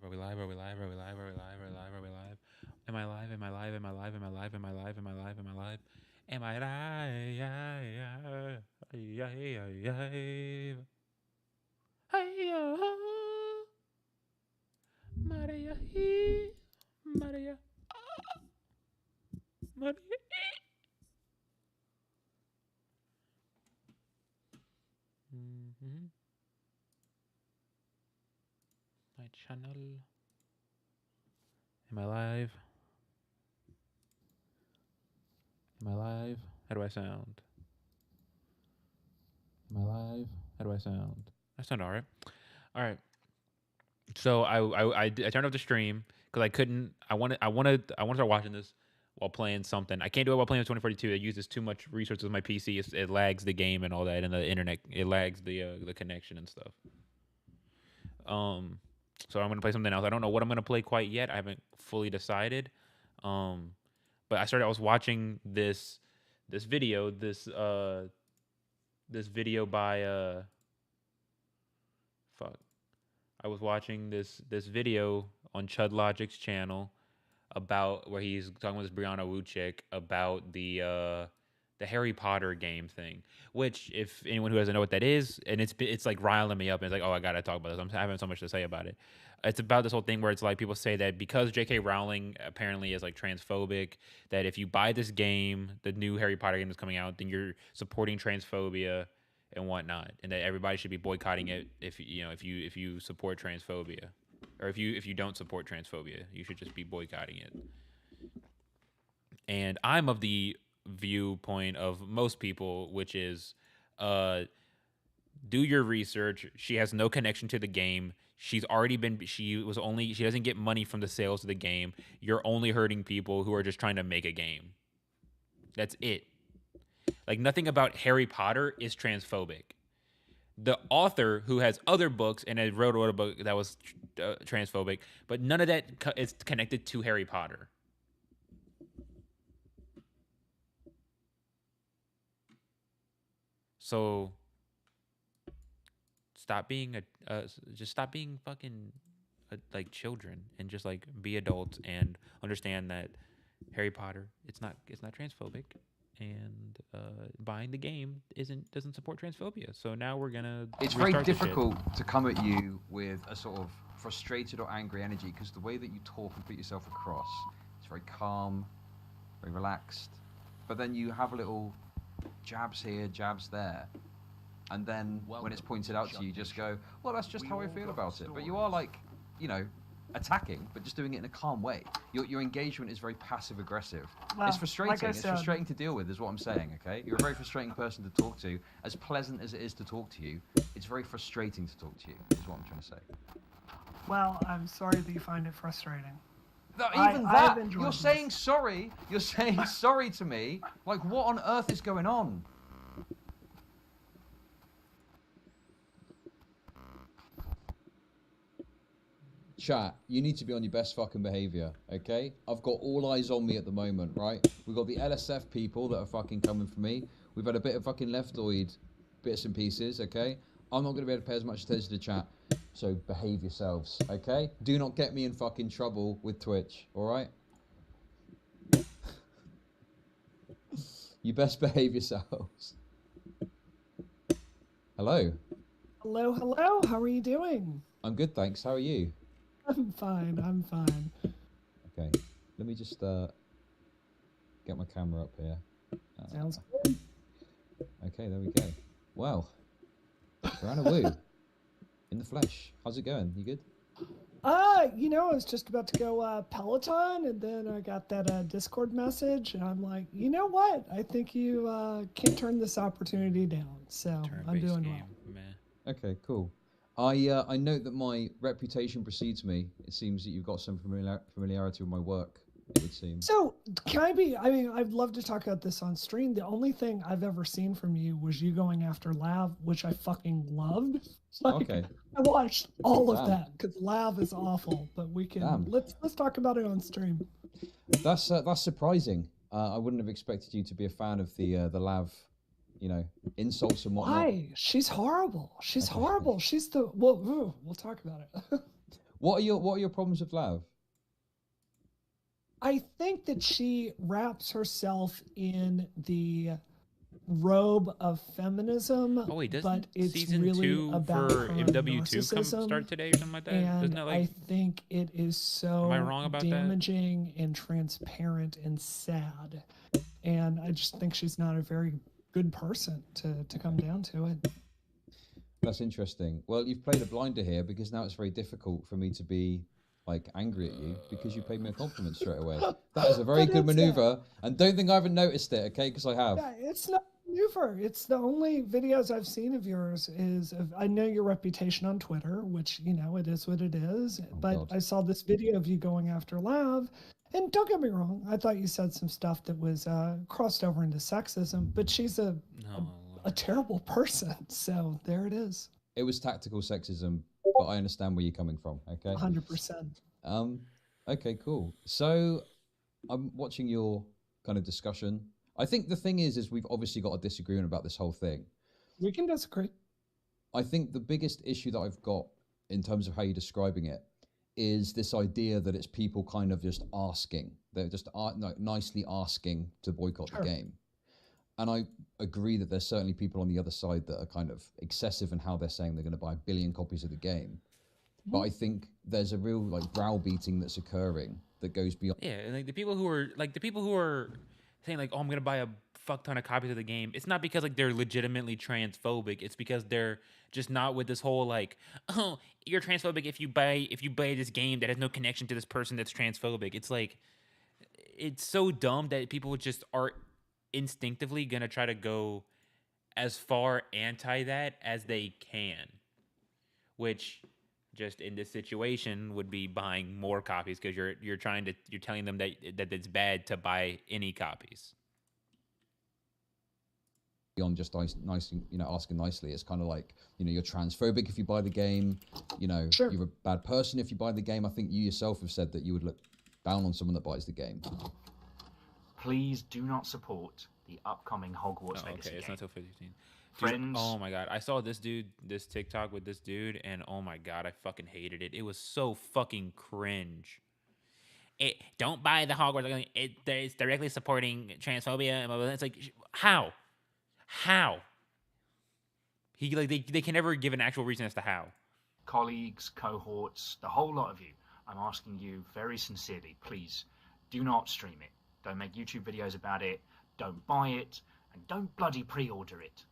Are we live? Are we live? Are we live? Are we live? Are we live? Are we live? Am I live? Am I live? Am I live? Am I live? Am I live? Am I live? Am I live? Am I live? Hiya, Maria, Maria, Maria. Mm-hmm. My channel. Am I live? Am I live? How do I sound? Am I live? How do I sound? I sound all right. All right. So I turned off the stream because I couldn't. I wanted to start watching this while playing something. I can't do it while playing 2042. It uses too much resources on my PC. It lags the game and all that, and the internet. It lags the connection and stuff. Um, so I'm gonna play something else. I don't know what I'm gonna play quite yet. I haven't fully decided. Um, but I was watching this video this video by fuck. I was watching this video on Chud Logic's channel about where he's talking with this Brianna Wu chick about the Harry Potter game thing. Which, if anyone who doesn't know what that is, and it's like riling me up, and it's like, oh, I gotta talk about this. I'm having so much to say about it. It's about this whole thing where it's like people say that because J.K. Rowling apparently is like transphobic, that if you buy this game, the new Harry Potter game that's coming out, then you're supporting transphobia and whatnot, and that everybody should be boycotting it if you support transphobia, or if you don't support transphobia, you should just be boycotting it. And I'm of the viewpoint of most people, which is, uh, do your research. She has no connection to the game. She doesn't get money from the sales of the game. You're only hurting people who are just trying to make a game. That's it. Like, nothing about Harry Potter is transphobic. The author, who has other books and had wrote a book that was transphobic, but none of that is connected to Harry Potter. So stop being just stop being fucking like children, and just like be adults and understand that Harry Potter, it's not transphobic, and buying the game doesn't support transphobia. So now we're gonna It's very restart the shit. difficult to come at you with a sort of frustrated or angry energy because the way that you talk and put yourself across, it's very calm, very relaxed. But then you have little jabs here, jabs there. And then when it's pointed out to you, you just go, well, that's just how I feel about it. But you are like, you know, attacking, but just doing it in a calm way. Your engagement is very passive aggressive. Well, it's frustrating. like I It's said, frustrating to deal with, is what I'm saying. Okay, you're a very frustrating person to talk to. As pleasant as it is to talk to you, it's very frustrating to talk to you. Is what I'm trying to say. well, I'm sorry that you find it frustrating. Even I've that, enjoyed you're this. saying sorry. You're saying sorry to me. Like, what on earth is going on? Chat, you need to be on your best fucking behavior, okay? I've got all eyes on me at the moment, right? We've got the LSF people that are fucking coming for me. We've had a bit of fucking leftoid bits and pieces, okay? I'm not going to be able to pay as much attention to chat, so behave yourselves, okay? Do not get me in fucking trouble with Twitch, alright? You best behave yourselves. Hello. Hello, hello. How are you doing? I'm good, thanks. How are you? I'm fine. I'm fine. Okay, let me just get my camera up here. Sounds good. Okay, there we go. Wow. Brianna Wu. In the flesh. How's it going? You good? I was just about to go Peloton, and then I got that Discord message, and I'm like, you know what? I think you can't turn this opportunity down. So I'm Turn-based doing game, well. man. Okay, cool. I note that my reputation precedes me. It seems that you've got some familiarity with my work, it would seem. So I mean, I'd love to talk about this on stream. The only thing I've ever seen from you was you going after Lav, which I fucking loved. Like, Okay. I watched all of Damn. that because Lav is awful, but we can Damn. let's talk about it on stream. That's surprising. I wouldn't have expected you to be a fan of the Lav, insults and whatnot. Why? She's horrible. She's Okay. horrible. She's the we'll talk about it. What are your problems with Lav? I think that she wraps herself in the robe of feminism, Oh wait, but doesn't it's season really 2 about for her MW2 come narcissism. start today or something like that? Doesn't And that I like? think it is Am I so wrong about that? damaging and transparent and sad. And I just think she's not a very good person to come down to it. That's interesting. Well, you've played a blinder here because now it's very difficult for me to be like angry at you because you paid me a compliment straight away. That is a very But good it's maneuver, and don't think I haven't noticed it, okay? Because I have. yeah, it's not a maneuver. It's the only videos I've seen of yours is of, I know your reputation on Twitter, which you know it is what it is. But God. I saw this video of you going after Lav, and don't get me wrong, I thought you said some stuff that was crossed over into sexism. But she's a No. terrible person. So there it is. It was tactical sexism, but I understand where you're coming from, okay? 100%. Okay, cool. So I'm watching your kind of discussion. I think the thing is we've obviously got a disagreement about this whole thing. We can disagree. I think the biggest issue that I've got in terms of how you're describing it is this idea that it's people kind of just asking. They're just nicely asking to boycott the game. And I agree that there's certainly people on the other side that are kind of excessive in how they're saying they're going to buy 1 billion copies of the game. But I think there's a real like browbeating that's occurring that goes beyond. Yeah, and like the people who are saying like, "Oh, I'm gonna buy a fuck ton of copies of the game." It's not because like they're legitimately transphobic. It's because they're just not with this whole like, "Oh, you're transphobic if you buy this game that has no connection to this person that's transphobic." It's like, it's so dumb that people just are instinctively gonna try to go as far anti that as they can, which just in this situation would be buying more copies because you're telling them that it's bad to buy any copies. Beyond just nice, asking nicely. It's kind of like, you're transphobic if you buy the game. You're a bad person if you buy the game. I think you yourself have said that you would look down on someone that buys the game. Please do not support the upcoming Hogwarts Legacy Okay, it's game. not till 15. Friends. Oh my god, I saw this TikTok with this dude, and oh my god, I fucking hated it. It was so fucking cringe. Don't buy the Hogwarts. It's directly supporting transphobia and blah, blah, blah. It's like, how? He like they can never give an actual reason as to how. Colleagues, cohorts, the whole lot of you, I'm asking you very sincerely, please do not stream it. Don't make YouTube videos about it. Don't buy it, and don't bloody pre-order it.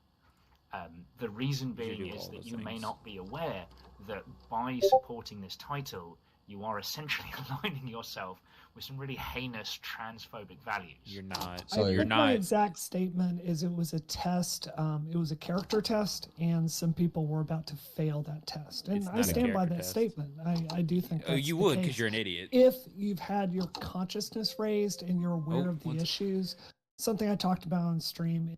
The reason being is that you may not be aware that by supporting this title, you are essentially aligning yourself with some really heinous transphobic values. You're not. So you're not. My exact statement is it was a test. It was a character test, and some people were about to fail that test. And I stand by that statement. I do think that's you would, because you're an idiot. If you've had your consciousness raised and you're aware of the issues, something I talked about on stream.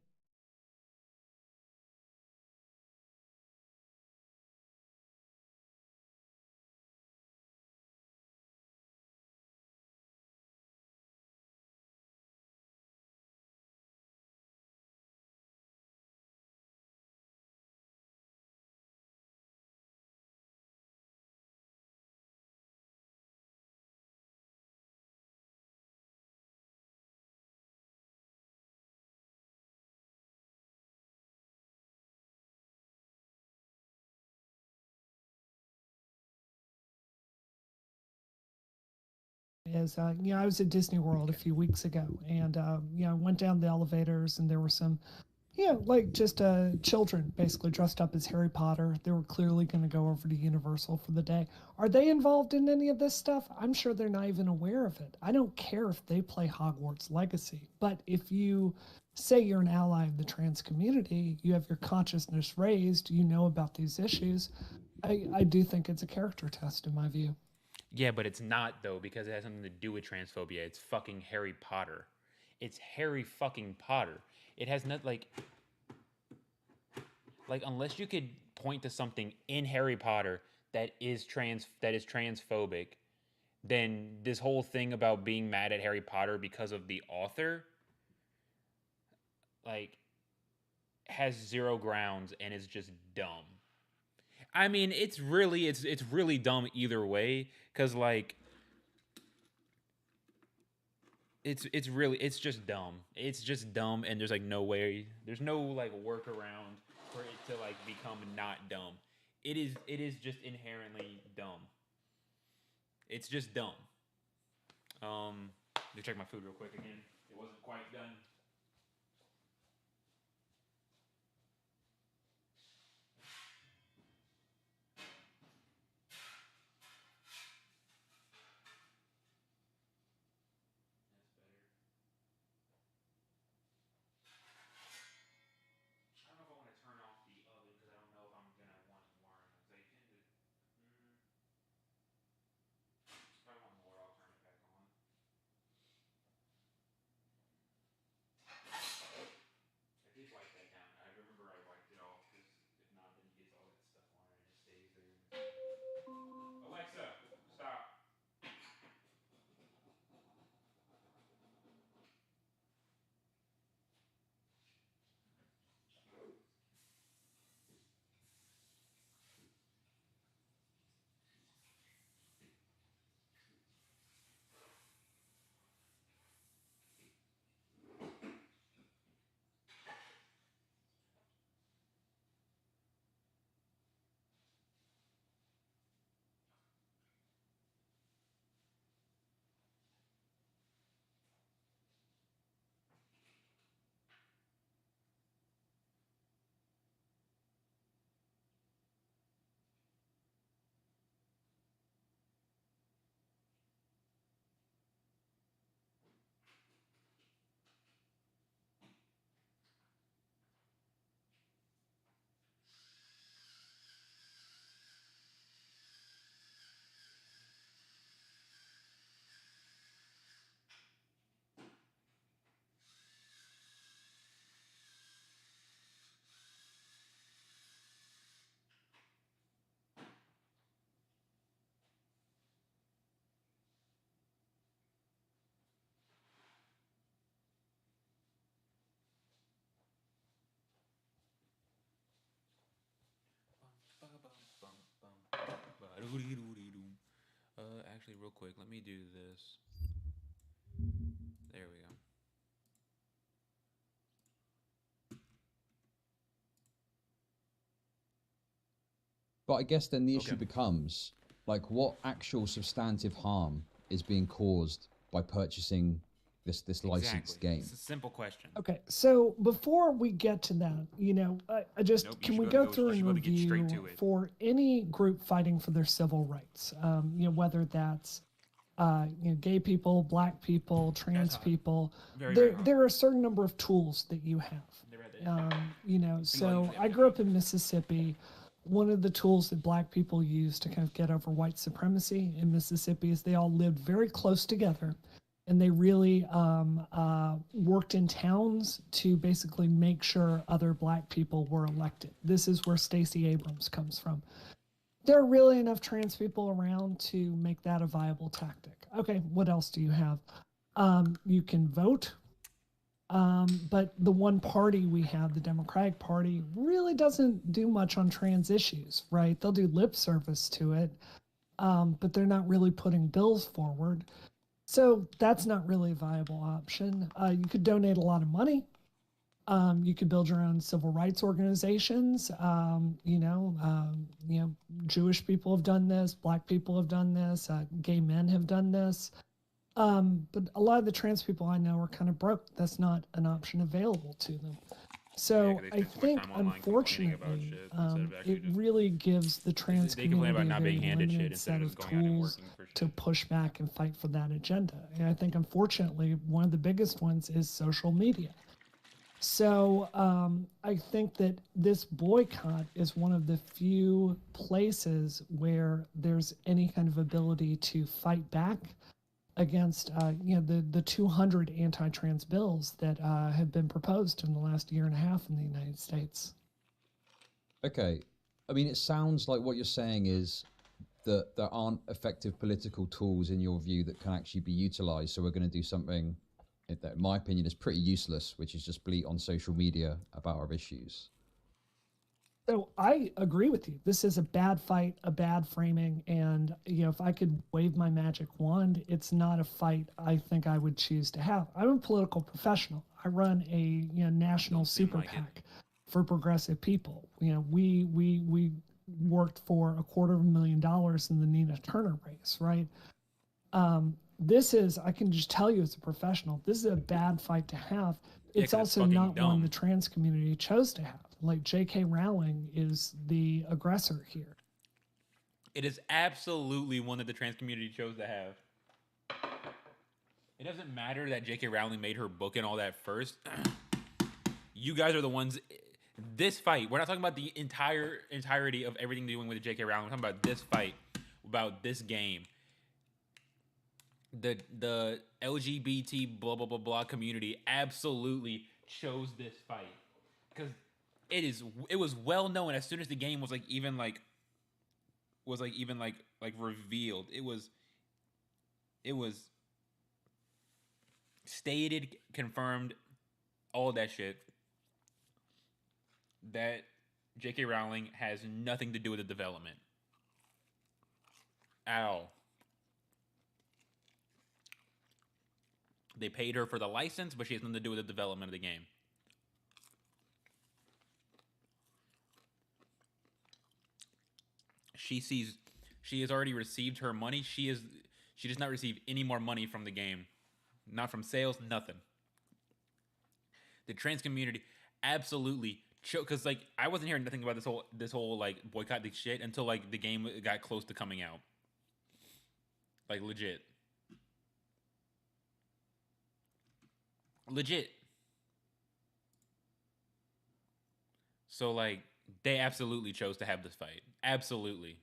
Is I was at Disney World a few weeks ago, and I went down the elevators, and there were some, like just children basically dressed up as Harry Potter. They were clearly going to go over to Universal for the day. Are they involved in any of this stuff? I'm sure they're not even aware of it. I don't care if they play Hogwarts Legacy, but if you say you're an ally of the trans community, you have your consciousness raised, you know about these issues. I do think it's a character test in my view. Yeah, but it's not, though, because it has something to do with transphobia. It's fucking Harry Potter. It's Harry fucking Potter. It has not, like, unless you could point to something in Harry Potter that is transphobic, then this whole thing about being mad at Harry Potter because of the author, like, has zero grounds and is just dumb. I mean, it's really dumb either way, because like it's just dumb. It's just dumb, and there's like no way, there's no like workaround for it to like become not dumb. It is just inherently dumb. It's just dumb. Let me check my food real quick again. It wasn't quite done. I don't know if I want to turn off the oven because I don't know if I'm gonna want more. Because I tend to. If I want more, I'll turn it back on. I did wipe that down. I remember I wiped it off because if not, then you get all that stuff on it and it stays there. Alexa, stop. Actually, real quick, let me do this. There we go. But I guess then the issue becomes, like, what actual substantive harm is being caused by purchasing this licensed game? It's a simple question. Okay, so before we get to that, I just Nope, you can should we go- go go- through you and should go to get straight review to it. for any group fighting for their civil rights? Whether that's gay people, black people, trans hot. people. Very, there very hot. there are a certain number of tools that you have. They're right there. So usually I grew up in Mississippi. One of the tools that black people use to kind of get over white supremacy in Mississippi is they all lived very close together, and they really worked in towns to basically make sure other black people were elected. This is where Stacey Abrams comes from. There are really enough trans people around to make that a viable tactic. Okay, what else do you have? You can vote. But the one party we have, the Democratic Party, really doesn't do much on trans issues, right? They'll do lip service to it, but they're not really putting bills forward. So that's not really a viable option. You could donate a lot of money. You could build your own civil rights organizations. Jewish people have done this, black people have done this, gay men have done this. But a lot of the trans people I know are kind of broke. That's not an option available to them. So 'cause they I spend too much think, time online complaining about unfortunately, shit instead of actually it just- really gives the trans They complain community about a not very being handed shit limited instead set of of just going out and tools working for to shit. push back and fight for that agenda. And I think, unfortunately, one of the biggest ones is social media. So I think that this boycott is one of the few places where there's any kind of ability to fight back against the 200 anti-trans bills that have been proposed in the last year and a half in the United States. Okay, I mean, it sounds like what you're saying is that there aren't effective political tools in your view that can actually be utilized. So we're going to do something that, in my opinion, is pretty useless, which is just bleat on social media about our issues. So I agree with you. This is a bad fight, a bad framing, and if I could wave my magic wand, it's not a fight I think I would choose to have. I'm a political professional. I run a national Don't seem super like it. PAC for progressive people. We worked for $250,000 in the Nina Turner race, right? This is, I can just tell you as a professional, this is a bad fight to have. Yeah, It's 'cause it's also fucking not one dumb. the trans community chose to have. Like J.K. Rowling is the aggressor here. It is absolutely one that the trans community chose to have. It doesn't matter that J.K. Rowling made her book and all that first. You guys are the ones. This fight, we're not talking about the entirety of everything doing with J.K. Rowling. We're talking about this fight, about this game. The LGBT blah blah blah blah community absolutely chose this fight because it was well known as soon as the game was revealed. It was stated, confirmed, all that shit, that J.K. Rowling has nothing to do with the development at all. They paid her for the license, but she has nothing to do with the development of the game. She has already received her money. She does not receive any more money from the game. Not from sales, nothing. The trans community absolutely because like I wasn't hearing nothing about this whole like boycott the shit until like the game got close to coming out. Like legit. So like they absolutely chose to have this fight. Absolutely.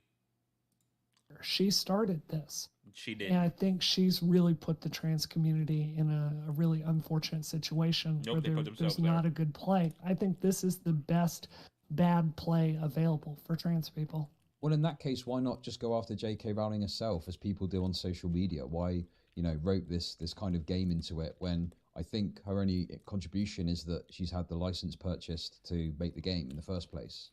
She started this. She did. And I think she's really put the trans community in a really unfortunate situation Nope, where there's not a good play. I think this is the best bad play available for trans people. Well, in that case, why not just go after J.K. Rowling herself, as people do on social media? Why, wrote this kind of game into it when I think her only contribution is that she's had the license purchased to make the game in the first place.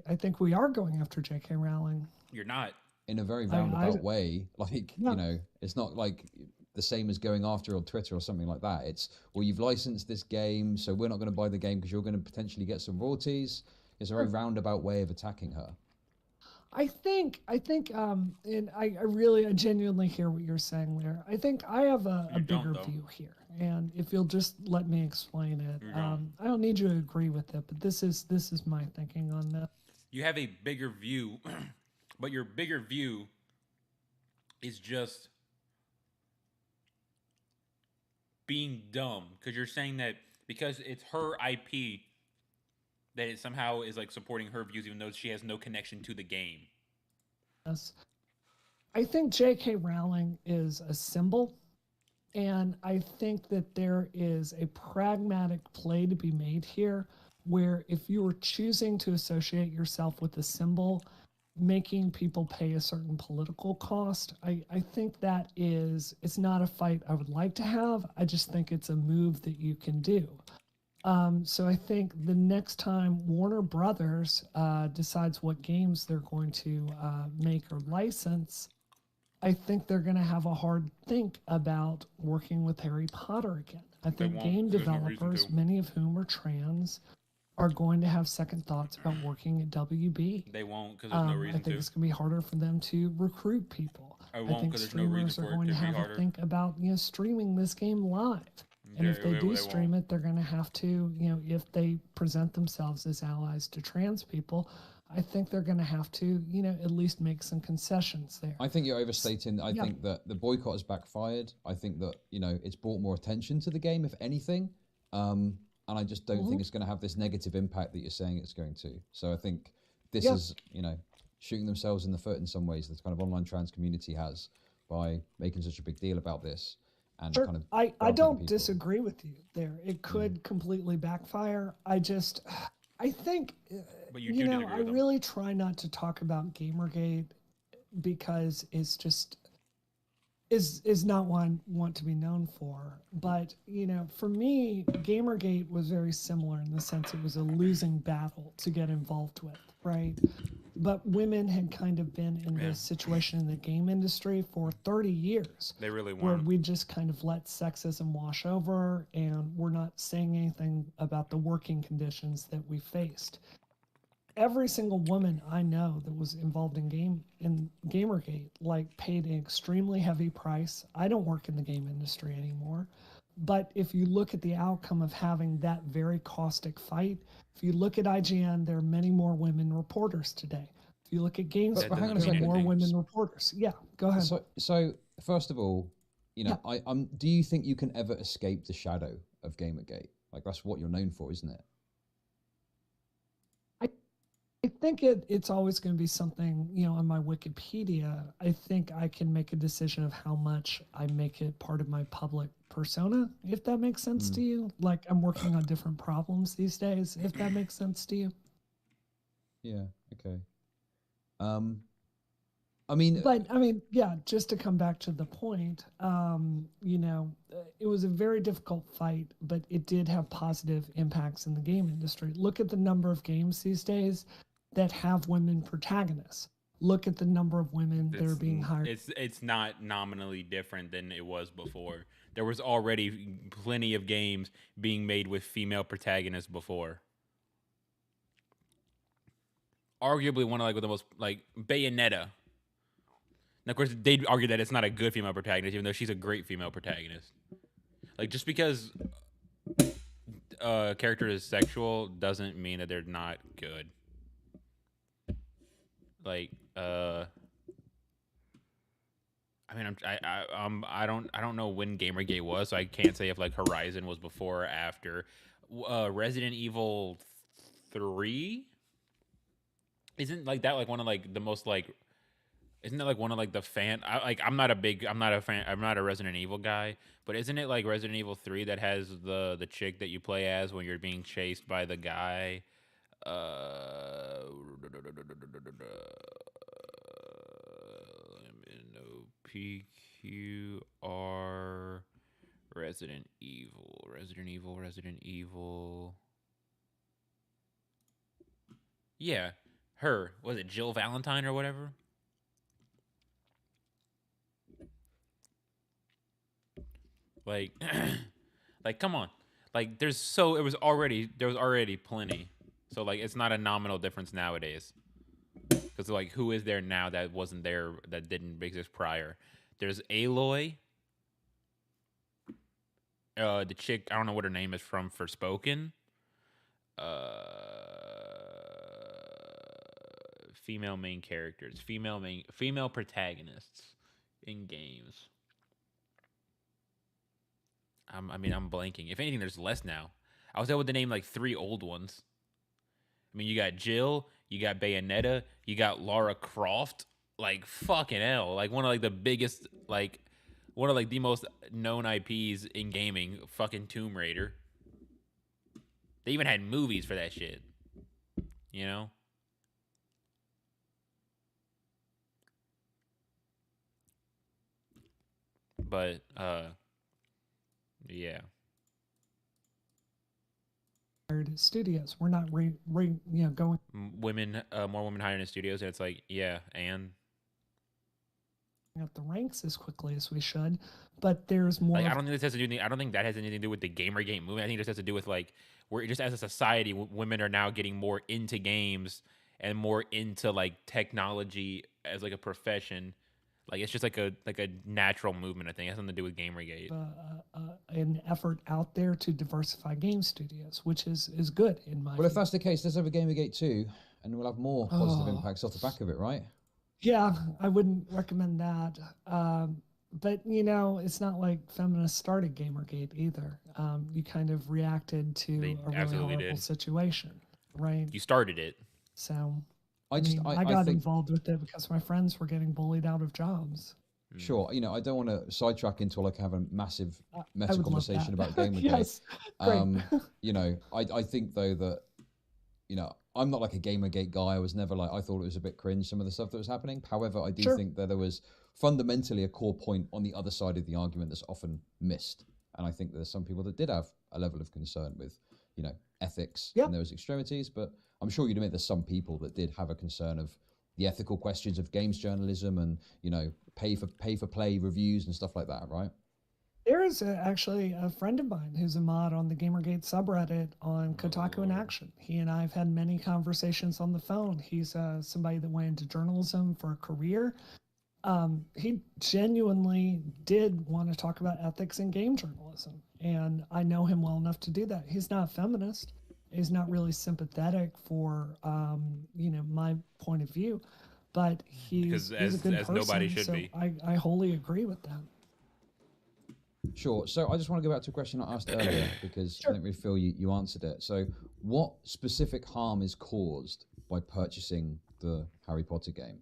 I think we are going after J.K. Rowling. You're not. In a very roundabout way. Like, it's not like the same as going after her on Twitter or something like that. It's, well, you've licensed this game, so we're not going to buy the game because you're going to potentially get some royalties. It's a very roundabout way of attacking her. I think, and I genuinely hear what you're saying there. I think I have a bigger view here, and if you'll just let me explain it, I don't need you to agree with it, but this is my thinking on that. You have a bigger view, but your bigger view is just being dumb because you're saying that because it's her IP that it somehow is like supporting her views even though she has no connection to the game. Yes. I think J.K. Rowling is a symbol, and I think that there is a pragmatic play to be made here where if you were choosing to associate yourself with a symbol, making people pay a certain political cost, I think that it's not a fight I would like to have. I just think it's a move that you can do. So I think the next time Warner Brothers decides what games they're going to make or license, I think they're going to have a hard think about working with Harry Potter again. I think game developers, many of whom are trans, are going to have second thoughts about working at WB. They won't because there's no reason to. I think it's going to be harder for them to recruit people. I won't because there's no reason for it to be harder. Streamers are going to have to think about streaming this game live. And if they do stream it, they're going to have to, if they present themselves as allies to trans people, I think they're going to have to, at least make some concessions there. I think you're overstating. I think that the boycott has backfired. I think that, it's brought more attention to the game, if anything. And I just don't think it's going to have this negative impact that you're saying it's going to. So I think this is, shooting themselves in the foot in some ways, this kind of online trans community has by making such a big deal about this. And sure. kind of I don't disagree with you there. It could completely backfire. I think, but I really try not to talk about Gamergate because it's just, is not one want to be known for. But for me, Gamergate was very similar in the sense it was a losing battle to get involved with, right? But women had kind of been in this situation in the game industry for 30 years. They really where weren't. we just kind of let sexism wash over, and we're not saying anything about the working conditions that we faced. Every single woman I know that was involved in Gamergate paid an extremely heavy price. I don't work in the game industry anymore, but if you look at the outcome of having that very caustic fight, if you look at IGN, there are many more women reporters today. If you look at GameSpot, hang on a there are second. more women reporters. Yeah, go ahead. So first of all, do you think you can ever escape the shadow of Gamergate? Like, that's what you're known for, isn't it? I think it's always going to be something, on my Wikipedia. I think I can make a decision of how much I make it part of my public persona, if that makes sense to you. Like, I'm working on different problems these days, if that makes sense to you. Yeah, okay. Yeah, just to come back to the point, it was a very difficult fight, but it did have positive impacts in the game industry. Look at the number of games these days that have women protagonists. Look at the number of women that are being hired. It's not nominally different than it was before. There was already plenty of games being made with female protagonists before. Arguably one of the most Bayonetta. And of course, they'd argue that it's not a good female protagonist, even though she's a great female protagonist. Just because a character is sexual doesn't mean that they're not good. I don't know when Gamergate was, so I can't say if Horizon was before or after. Resident Evil 3 isn't that one of the most isn't that one of the fan? I'm not a fan. I'm not a Resident Evil guy, but isn't it Resident Evil 3 that has the chick that you play as when you're being chased by the guy? PQR Resident Evil. Yeah, her. Was it Jill Valentine or whatever? Come on. There was already plenty. So it's not a nominal difference nowadays. Because who is there now that wasn't there, that didn't exist prior? There's Aloy. The chick, I don't know what her name is from Forspoken. Female main characters, female protagonists in games. I'm blanking. If anything, there's less now. I was able to name 3 old ones. You got Jill, you got Bayonetta, you got Lara Croft. Fucking hell. One of the biggest, one of the most known IPs in gaming, fucking Tomb Raider. They even had movies for that shit. But, yeah. Studios. We're not going women, more women hired in studios, and it's and up the ranks as quickly as we should, but there's more. I don't think this has to do. I don't think that has anything to do with the Gamergate movement. I think it just has to do with we're just as a society, women are now getting more into games and more into technology as a profession. It's just a natural movement. I think it has something to do with Gamergate. An effort out there to diversify game studios, which is good in my. Well, if that's the case, let's have a Gamergate 2, and we'll have more positive impacts off the back of it, right? Yeah, I wouldn't recommend that. But it's not like feminists started Gamergate either. You kind of reacted to a really horrible situation, right? You started it. So I got involved with it because my friends were getting bullied out of jobs. Sure, I don't want to sidetrack into have a massive meta conversation about Gamergate. Yes, great. I think though that I'm not a Gamergate guy. I was never I thought it was a bit cringe, some of the stuff that was happening. However, I do think that there was fundamentally a core point on the other side of the argument that's often missed. And I think there's some people that did have a level of concern with, you know, ethics Yep. and those extremities. But I'm sure you'd admit there's some people that did have a concern of the ethical questions of games journalism and, you know, pay for play reviews and stuff like that, right? There is actually a friend of mine who's a mod on the Gamergate subreddit on Kotaku in Action. He and I have had many conversations on the phone. He's somebody that went into journalism for a career. He genuinely did want to talk about ethics in game journalism, and I know him well enough to do that. He's not a feminist. He's not really sympathetic for, you know, my point of view, but he's a good person. Nobody should so be. I wholly agree with that. Sure. So I just want to go back to a question I asked earlier because I don't really feel you answered it. So what specific harm is caused by purchasing the Harry Potter game?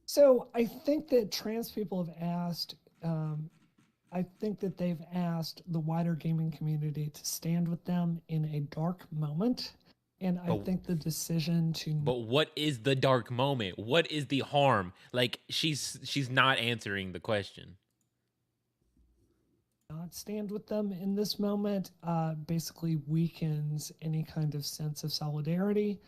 So I think that trans people have asked, I think that they've asked the wider gaming community to stand with them in a dark moment. And I think the decision to... But what is the dark moment? What is the harm? Like, she's not answering the question. not stand with them in this moment basically weakens any kind of sense of solidarity.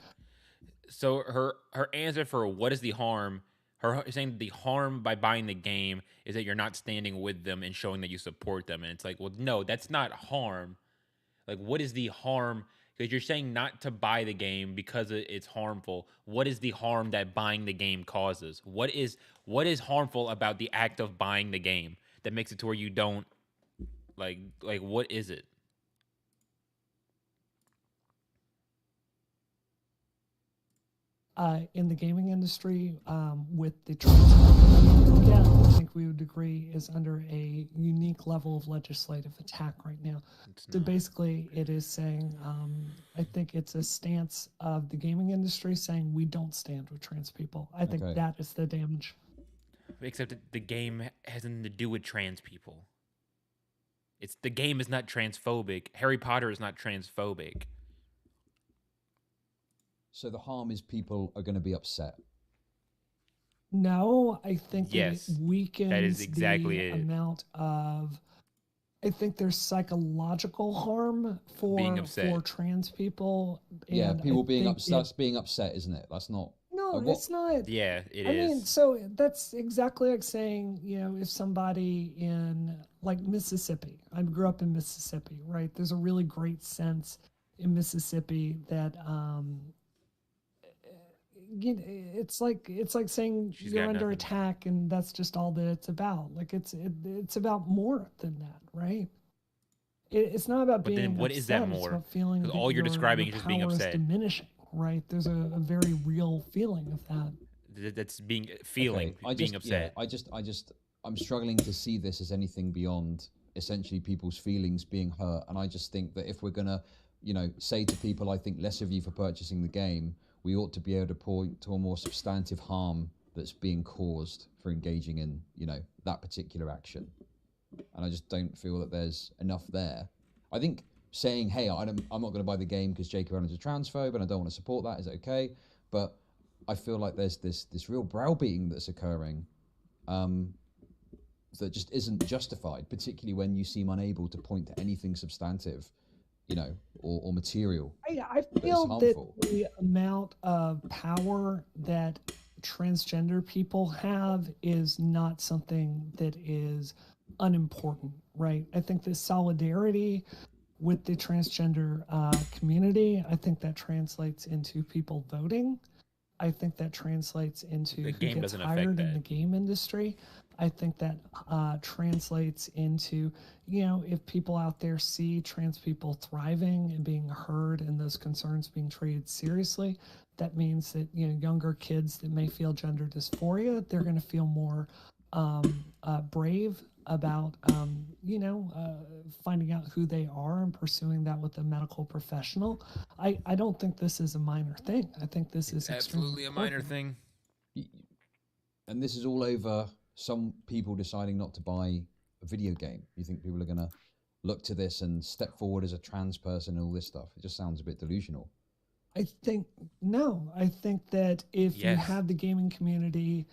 So her answer for what is the harm, her saying the harm by buying the game is that you're not standing with them and showing that you support them. And it's like, well, no, that's not harm. Like, what is the harm? Because you're saying not to buy the game because it's harmful. What is the harm that buying the game causes? What is harmful about the act of buying the game that makes it to where you don't like what is it? In the gaming industry, with the trans, yeah, I think we would agree is under a unique level of legislative attack right now. So basically, it is saying, I think it's a stance of the gaming industry saying we don't stand with trans people. I think that is the damage. Except that the game has nothing to do with trans people. The game is not transphobic. Harry Potter is not transphobic. So the harm is people are going to be upset. No, I think yes, that it weakens that is exactly the it. amount of. I think there's psychological harm for being upset. For trans people. Yeah, people being upset. That's being upset, isn't it? That's not. No, it's not. Yeah, it is. I mean, so that's exactly like saying, you know, if somebody in like Mississippi, I grew up in Mississippi, right? There's a really great sense in Mississippi that it's like saying you're under attack and that's just all that it's about. Like it's about more than that, right? It's not about being then what upset. is that It's more? about feeling that all you're describing is just being power is upset. diminishing, right? There's a very real feeling of that. That's being feeling being upset. Yeah, I'm struggling to see this as anything beyond essentially people's feelings being hurt. And I just think that if we're gonna, you know, say to people, I think less of you for purchasing the game, we ought to be able to point to a more substantive harm that's being caused for engaging in, you know, that particular action. And I just don't feel that there's enough there. I think saying, hey, I'm not going to buy the game because J.K. Rowling's a transphobe and I don't want to support that is okay. But I feel like there's this real browbeating that's occurring that just isn't justified, particularly when you seem unable to point to anything substantive, you know, or material. I feel that the amount of power that transgender people have is not something that is unimportant, right? I think the solidarity with the transgender community, I think that translates into people voting. I think that translates into who gets hired in the game industry. I think that translates into, you know, if people out there see trans people thriving and being heard and those concerns being treated seriously, that means that, you know, younger kids that may feel gender dysphoria, they're going to feel more brave about, you know, finding out who they are and pursuing that with a medical professional. I don't think this is a minor thing. I think this is absolutely a minor thing. And this is all over some people deciding not to buy a video game. You think people are going to look to this and step forward as a trans person and all this stuff? It just sounds a bit delusional. I think that if you have the gaming community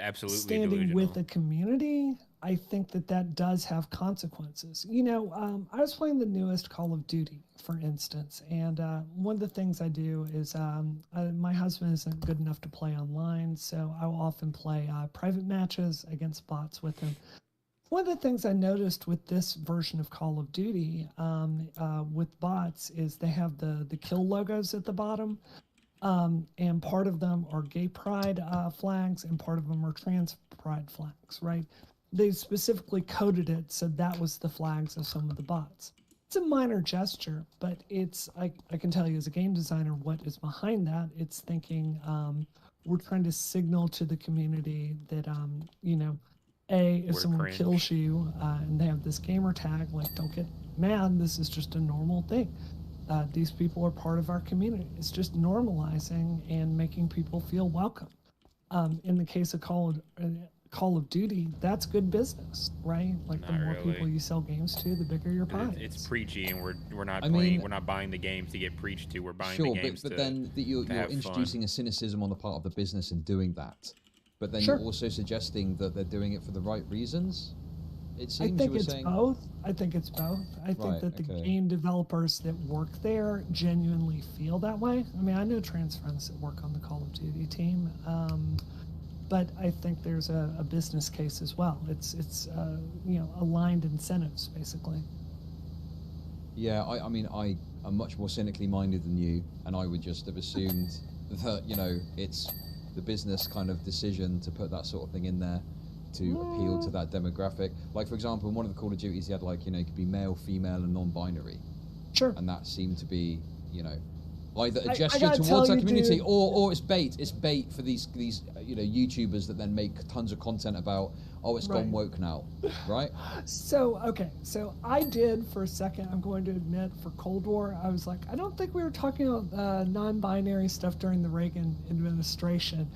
absolutely standing with delusional. the community, I think that that does have consequences. You know, I was playing the newest Call of Duty, for instance, and one of the things I do is my husband isn't good enough to play online, so I will often play private matches against bots with him. One of the things I noticed with this version of Call of Duty with bots is they have the kill logos at the bottom, and part of them are gay pride flags, and part of them are trans pride flags, right? They specifically coded it so that was the flags of some of the bots. It's a minor gesture, but I can tell you as a game designer what is behind that. It's thinking we're trying to signal to the community that, you know, if We're someone cringe. kills you and they have this gamer tag, like, don't get mad. This is just a normal thing. These people are part of our community. It's just normalizing and making people feel welcome. In the case of Call of Duty, that's good business, right? Like the Not more really. people you sell games to, the bigger your pie. It's preachy, and we're not I playing. mean- We're not buying the games to get preached to. We're buying Sure, the games but to. then you're have fun. introducing a cynicism on the part of the business in doing that. But then Sure. you're also suggesting that they're doing it for the right reasons. It I seems you think were it's saying. both. I think it's both. I think Right, that the okay. game developers that work there genuinely feel that way. I mean, I know trans friends that work on the Call of Duty team, but I think there's a business case as well. It's you know, aligned incentives basically. Yeah, I mean, I am much more cynically minded than you, and I would just have assumed that, you know, it's the business kind of decision to put that sort of thing in there to appeal to that demographic. Like, for example, in one of the Call of Duties, he had, like, you know, it could be male, female, and non-binary. Sure. And that seemed to be, you know, either I a gesture gotta towards tell that you, community, dude. or it's bait. It's bait for these you know, YouTubers that then make tons of content about, oh, it's gone Right. woke now, right? So, okay, so I did for a second, I'm going to admit, for Cold War, I was like, I don't think we were talking about non-binary stuff during the Reagan administration,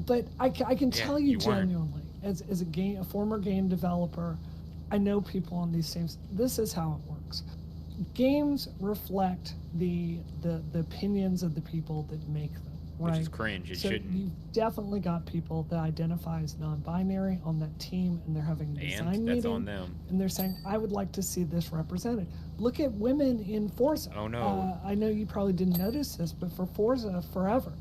but I can Yeah, tell you you weren't. genuinely, as a former game developer, I know people on these teams, this is how it works. Games reflect the opinions of the people that make them, right? Which is cringe. It So shouldn't. you've definitely got people that identify as non-binary on that team, and they're having a design And that's meeting, on them. and they're saying, "I would like to see this represented." Look at women in Forza. Oh, no. I know you probably didn't notice this, but for Forza Forever,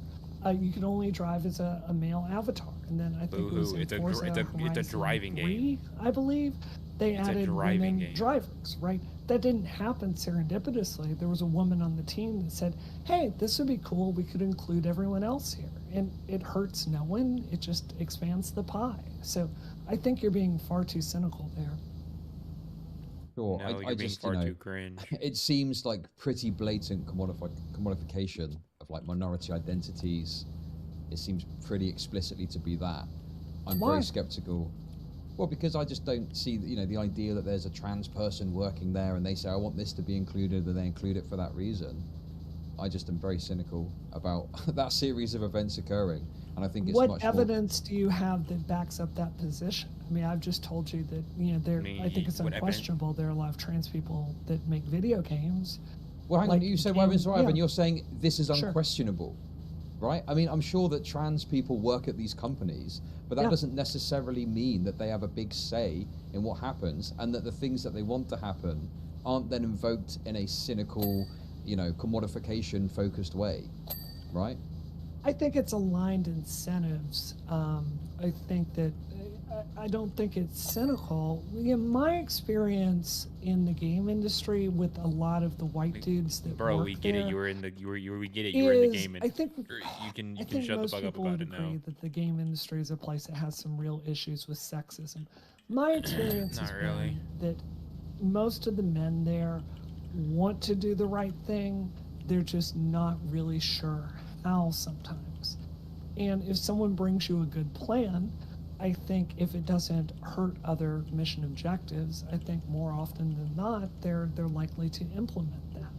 you could only drive as a male avatar, and then I think it was Boo-hoo. in It's a Forza it's a Horizon driving 3, game. I believe. They It's a added driving women game. drivers, right? That didn't happen serendipitously. There was a woman on the team that said, "Hey, this would be cool. We could include everyone else here." And it hurts no one. It just expands the pie. So I think you're being far too cynical there. Sure, No, I you're being just, far you know, too cringe. it seems like pretty blatant commodification of like minority identities. It seems pretty explicitly to be that. I'm Why? very skeptical. Well, because I just don't see, you know, the idea that there's a trans person working there and they say, I want this to be included, and they include it for that reason. I just am very cynical about that series of events occurring, and I think it's What much evidence do you have that backs up that position? I mean, I've just told you that, you know, I think it's what evidence? unquestionable there are a lot of trans people that make video games. Well, hang like on, you said game- women's rights, yeah. and you're saying this is Sure. unquestionable, right? I mean, I'm sure that trans people work at these companies, but that Yeah. doesn't necessarily mean that they have a big say in what happens, and that the things that they want to happen aren't then invoked in a cynical, you know, commodification-focused way, right? I think it's aligned incentives. I think that I don't think it's cynical. In my experience in the game industry with a lot of the white dudes that Bro, work we get there it. You were in the we get it. You were in the is- game. I think you can I think shut the most fuck up people about would it agree now. that the game industry is a place that has some real issues with sexism. My experience Not has really. been that most of the men there want to do the right thing. They're just not really sure how sometimes. And if someone brings you a good plan, I think if it doesn't hurt other mission objectives, I think more often than not, they're likely to implement that.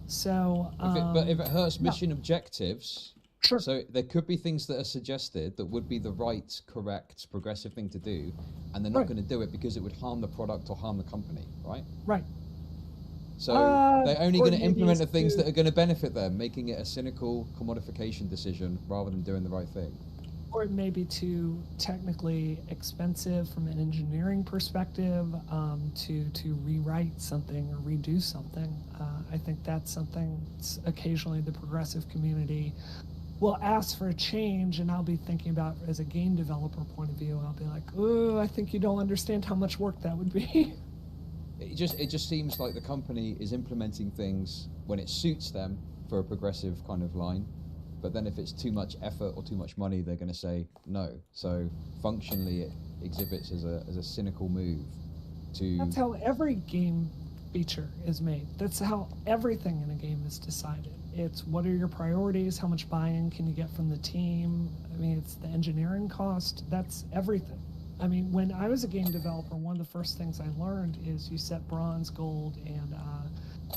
So, But if it hurts yeah. mission objectives, Sure. so there could be things that are suggested that would be the right, correct, progressive thing to do, and they're not Right. going to do it because it would harm the product or harm the company, right? Right. So Uh, they're only or going to maybe implement the it's things to- that are going to benefit them, making it a cynical commodification decision rather than doing the right thing. or it may be too technically expensive from an engineering perspective to rewrite something or redo something. I think that's something occasionally the progressive community will ask for a change, and I'll be thinking about as a game developer point of view. I'll be like, oh, I think you don't understand how much work that would be. It just seems like the company is implementing things when it suits them for a progressive kind of line, but then if it's too much effort or too much money, they're going to say no. So functionally, it exhibits as a cynical move to. That's how every game feature is made. That's how everything in a game is decided. It's what are your priorities, how much buy-in can you get from the team. I mean, it's the engineering cost. That's everything. I mean, when I was a game developer, one of the first things I learned is you set bronze, gold, and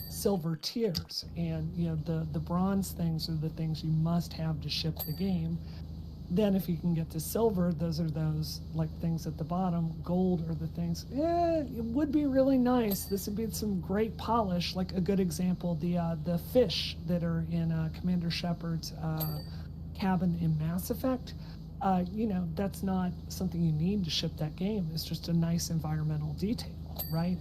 silver tiers. And, you know, the bronze things are the things you must have to ship the game. Then if you can get to silver, those are those like things at the bottom. Gold are the things, it would be really nice. This would be some great polish. Like a good example, the fish that are in Commander Shepard's cabin in Mass Effect. You know, that's not something you need to ship that game. It's just a nice environmental detail, right?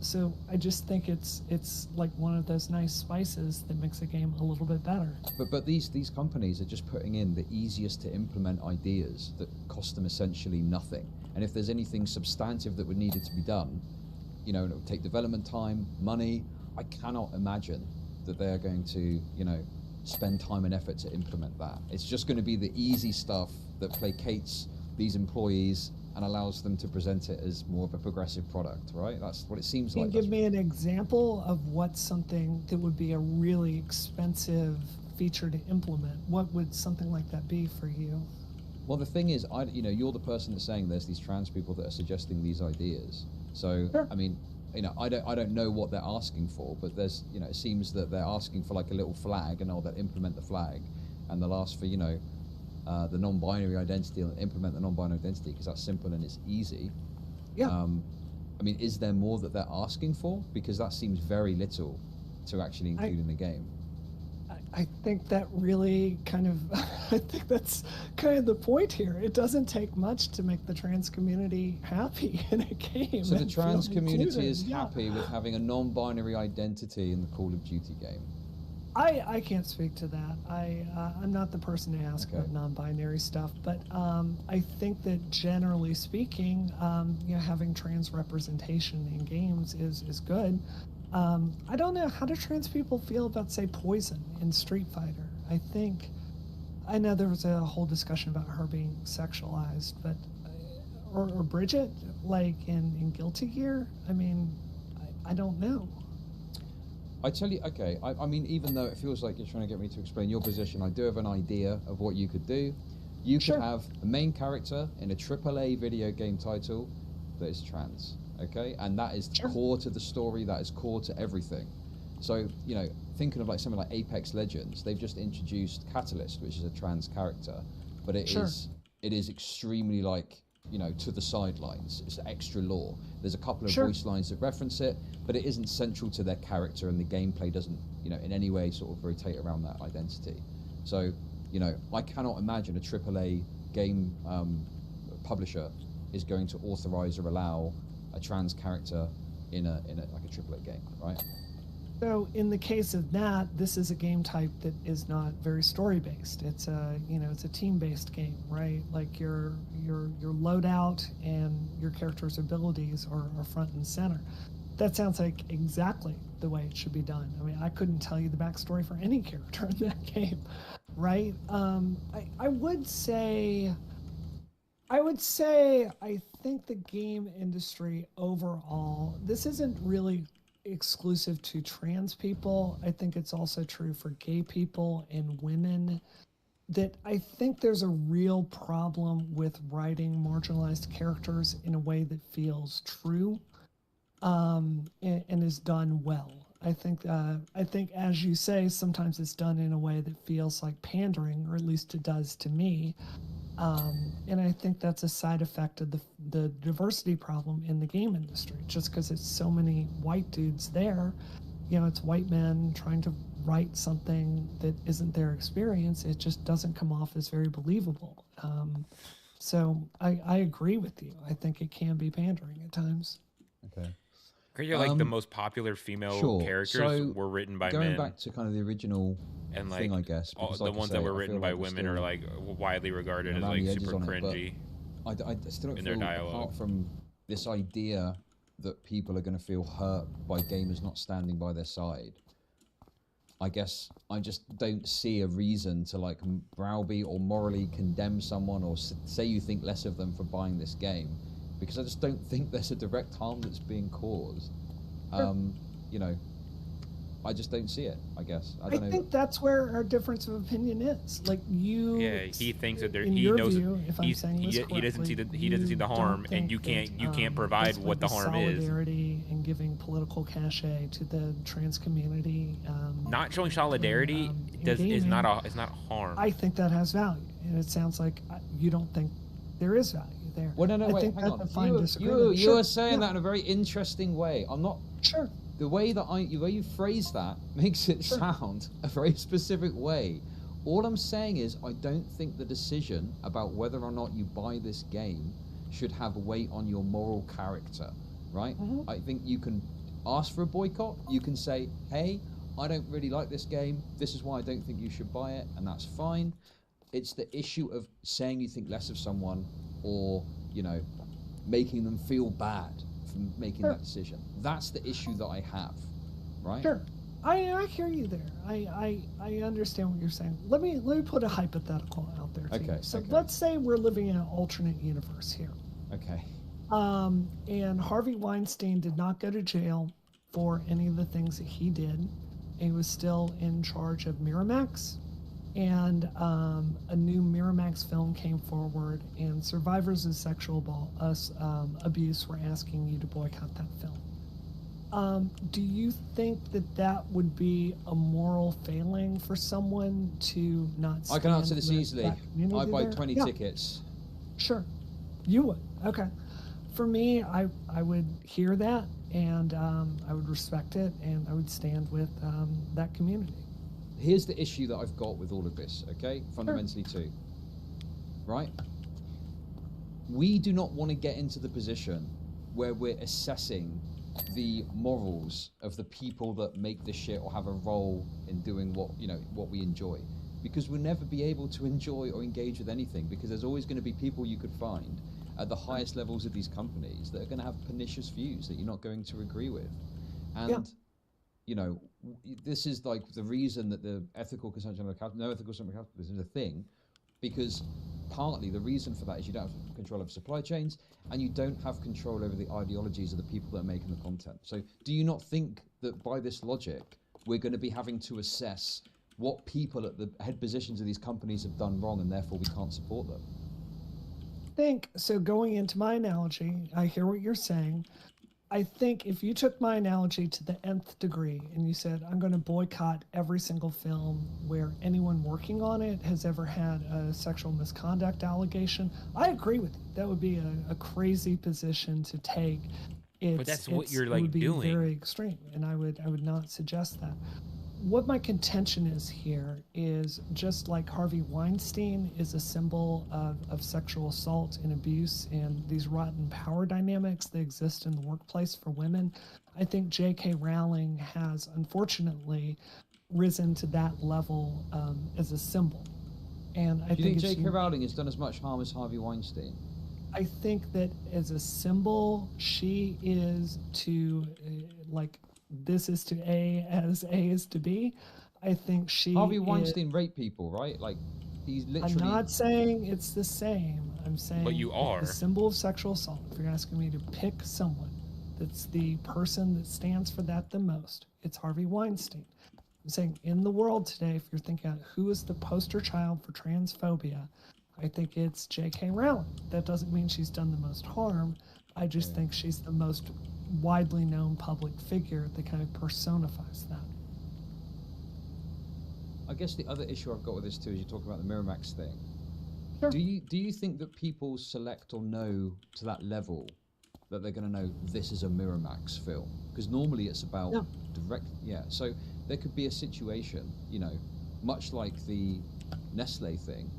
So I just think it's like one of those nice spices that makes a game a little bit better. But these companies are just putting in the easiest to implement ideas that cost them essentially nothing. And if there's anything substantive that would needed to be done, you know, it would take development time, money. I cannot imagine that they are going to, you know, spend time and effort to implement that. It's just going to be the easy stuff that placates these employees and allows them to present it as more of a progressive product, right? That's what it seems like. Can you give me an example of what something that would be a really expensive feature to implement? What would something like that be for you? Well, the thing is, you know, you're the person that's saying there's these trans people that are suggesting these ideas. So, sure. I mean, you know, I don't know what they're asking for, but there's, you know, it seems that they're asking for like a little flag, and they'll implement the flag, and they'll ask for, you know, the non-binary identity, and implement the non-binary identity because that's simple and it's easy. Yeah. I mean, is there more that they're asking for? Because that seems very little to actually include in the game. I think that really kind of, I think that's kind of the point here. It doesn't take much to make the trans community happy in a game. So the trans community is happy with having a non-binary identity in the Call of Duty game? I can't speak to that. I'm not the person to ask about non-binary stuff, but I think that generally speaking, you know, having trans representation in games is good. I don't know, how do trans people feel about, say, Poison in Street Fighter? I know there was a whole discussion about her being sexualized, but or Bridget, like in Guilty Gear. I mean, I don't know. I tell you, okay, I mean, even though it feels like you're trying to get me to explain your position, I do have an idea of what you could do. You could have a main character in a AAA video game title that is trans, okay? And that is core to the story, that is core to everything. So, you know, thinking of like something like Apex Legends, they've just introduced Catalyst, which is a trans character, but it is extremely like, you know, to the sidelines. It's extra lore. There's a couple of voice lines that reference it, but it isn't central to their character, and the gameplay doesn't, you know, in any way sort of rotate around that identity. So, you know, I cannot imagine a AAA game publisher is going to authorize or allow a trans character in a like a AAA game, right? So in the case of that, this is a game type that is not very story based. It's a, you know, it's a team based game, right? Like your loadout and your character's abilities are front and center. That sounds like exactly the way it should be done. I mean, I couldn't tell you the backstory for any character in that game, right? I would say I think the game industry overall, this isn't really exclusive to trans people. I think it's also true for gay people and women, that I think there's a real problem with writing marginalized characters in a way that feels true and is done well. I think as you say, sometimes it's done in a way that feels like pandering, or at least it does to me. And I think that's a side effect of the diversity problem in the game industry. Just because it's so many white dudes there it's white men trying to write something that isn't their experience, it just doesn't come off as very believable. So I agree with you. I think it can be pandering at times. Okay. Like the most popular female characters So, were written by going men. back to kind of the original And thing, I guess. the like ones I say, that were I written feel by like we're women still are like widely regarded as around like the edges super on it, but cringy. I still don't in their feel, dialogue. apart from this idea that people are going to feel hurt by gamers not standing by their side, I guess I just don't see a reason to like browbeat or morally condemn someone or say you think less of them for buying this game, because I just don't think there's a direct harm that's being caused. You know, I just don't see it, I guess. I don't know. think that's where our difference of opinion is. Like you, Yeah, he thinks that in he your knows view, if I'm he's, saying this he doesn't see correctly, he doesn't see the you harm, don't and you think can't that, provide that's what the harm is. Solidarity and giving political cachet to the trans community. Not showing solidarity is not harm. I think that has value, and it sounds like you don't think there is value there. Well, no, I wait, think hang that's on. a fine disagreement. You are saying that in a very interesting way. I'm not. Sure. The way that the way you phrase that makes it sound a very specific way. All I'm saying is I don't think the decision about whether or not you buy this game should have weight on your moral character, right? I think you can ask for a boycott. You can say, hey, I don't really like this game. This is why I don't think you should buy it, and that's fine. It's the issue of saying you think less of someone or, you know, making them feel bad for making that decision. That's the issue that I have, right? Sure. I hear you there. I understand what you're saying. Let me put a hypothetical out there to you. So let's say we're living in an alternate universe here. Okay. And Harvey Weinstein did not go to jail for any of the things that he did. He was still in charge of Miramax, and a new Miramax film came forward, and survivors of sexual abuse were asking you to boycott that film. Do you think that would be a moral failing for someone to not stand I can answer this with easily. that community I buy there? 20 Yeah. tickets. Sure. You would. Okay. For me, I would hear that, and I would respect it, and I would stand with that community. Here's the issue that I've got with all of this, okay? Fundamentally too. Right? We do not want to get into the position where we're assessing the morals of the people that make this shit or have a role in doing what we enjoy, because we'll never be able to enjoy or engage with anything, because there's always going to be people you could find at the highest levels of these companies that are going to have pernicious views that you're not going to agree with. And you know, this is like the reason that the ethical consumption of no ethical consumption of capitalism is a thing, because partly the reason for that is you don't have control over supply chains, and you don't have control over the ideologies of the people that are making the content. So do you not think that by this logic, we're going to be having to assess what people at the head positions of these companies have done wrong, and therefore we can't support them? So going into my analogy, I hear what you're saying. I think if you took my analogy to the nth degree and you said, I'm going to boycott every single film where anyone working on it has ever had a sexual misconduct allegation, I agree with you. That would be a crazy position to take. But that's what you're it like would be doing. very extreme, and I would not suggest that. What my contention is here is, just like Harvey Weinstein is a symbol of sexual assault and abuse and these rotten power dynamics that exist in the workplace for women, I think J.K. Rowling has unfortunately risen to that level as a symbol. And I Do you think it's J.K. Rowling has done as much harm as Harvey Weinstein? I think that as a symbol, she is to this is to A as A is to B. I think she. Harvey Weinstein raped people, right? Like, he's literally. I'm not saying it's the same. I'm saying. But you are. The symbol of sexual assault. If you're asking me to pick someone that's the person that stands for that the most, it's Harvey Weinstein. I'm saying in the world today, if you're thinking about who is the poster child for transphobia, I think it's J.K. Rowling. That doesn't mean she's done the most harm. I just think she's the most widely known public figure that kind of personifies that. I guess the other issue I've got with this too is you talk about the Miramax thing. Sure. Do you think that people select or know to that level that they're going to know this is a Miramax film, because normally it's about direct. Yeah, so there could be a situation, you know, much like the Nestle thing.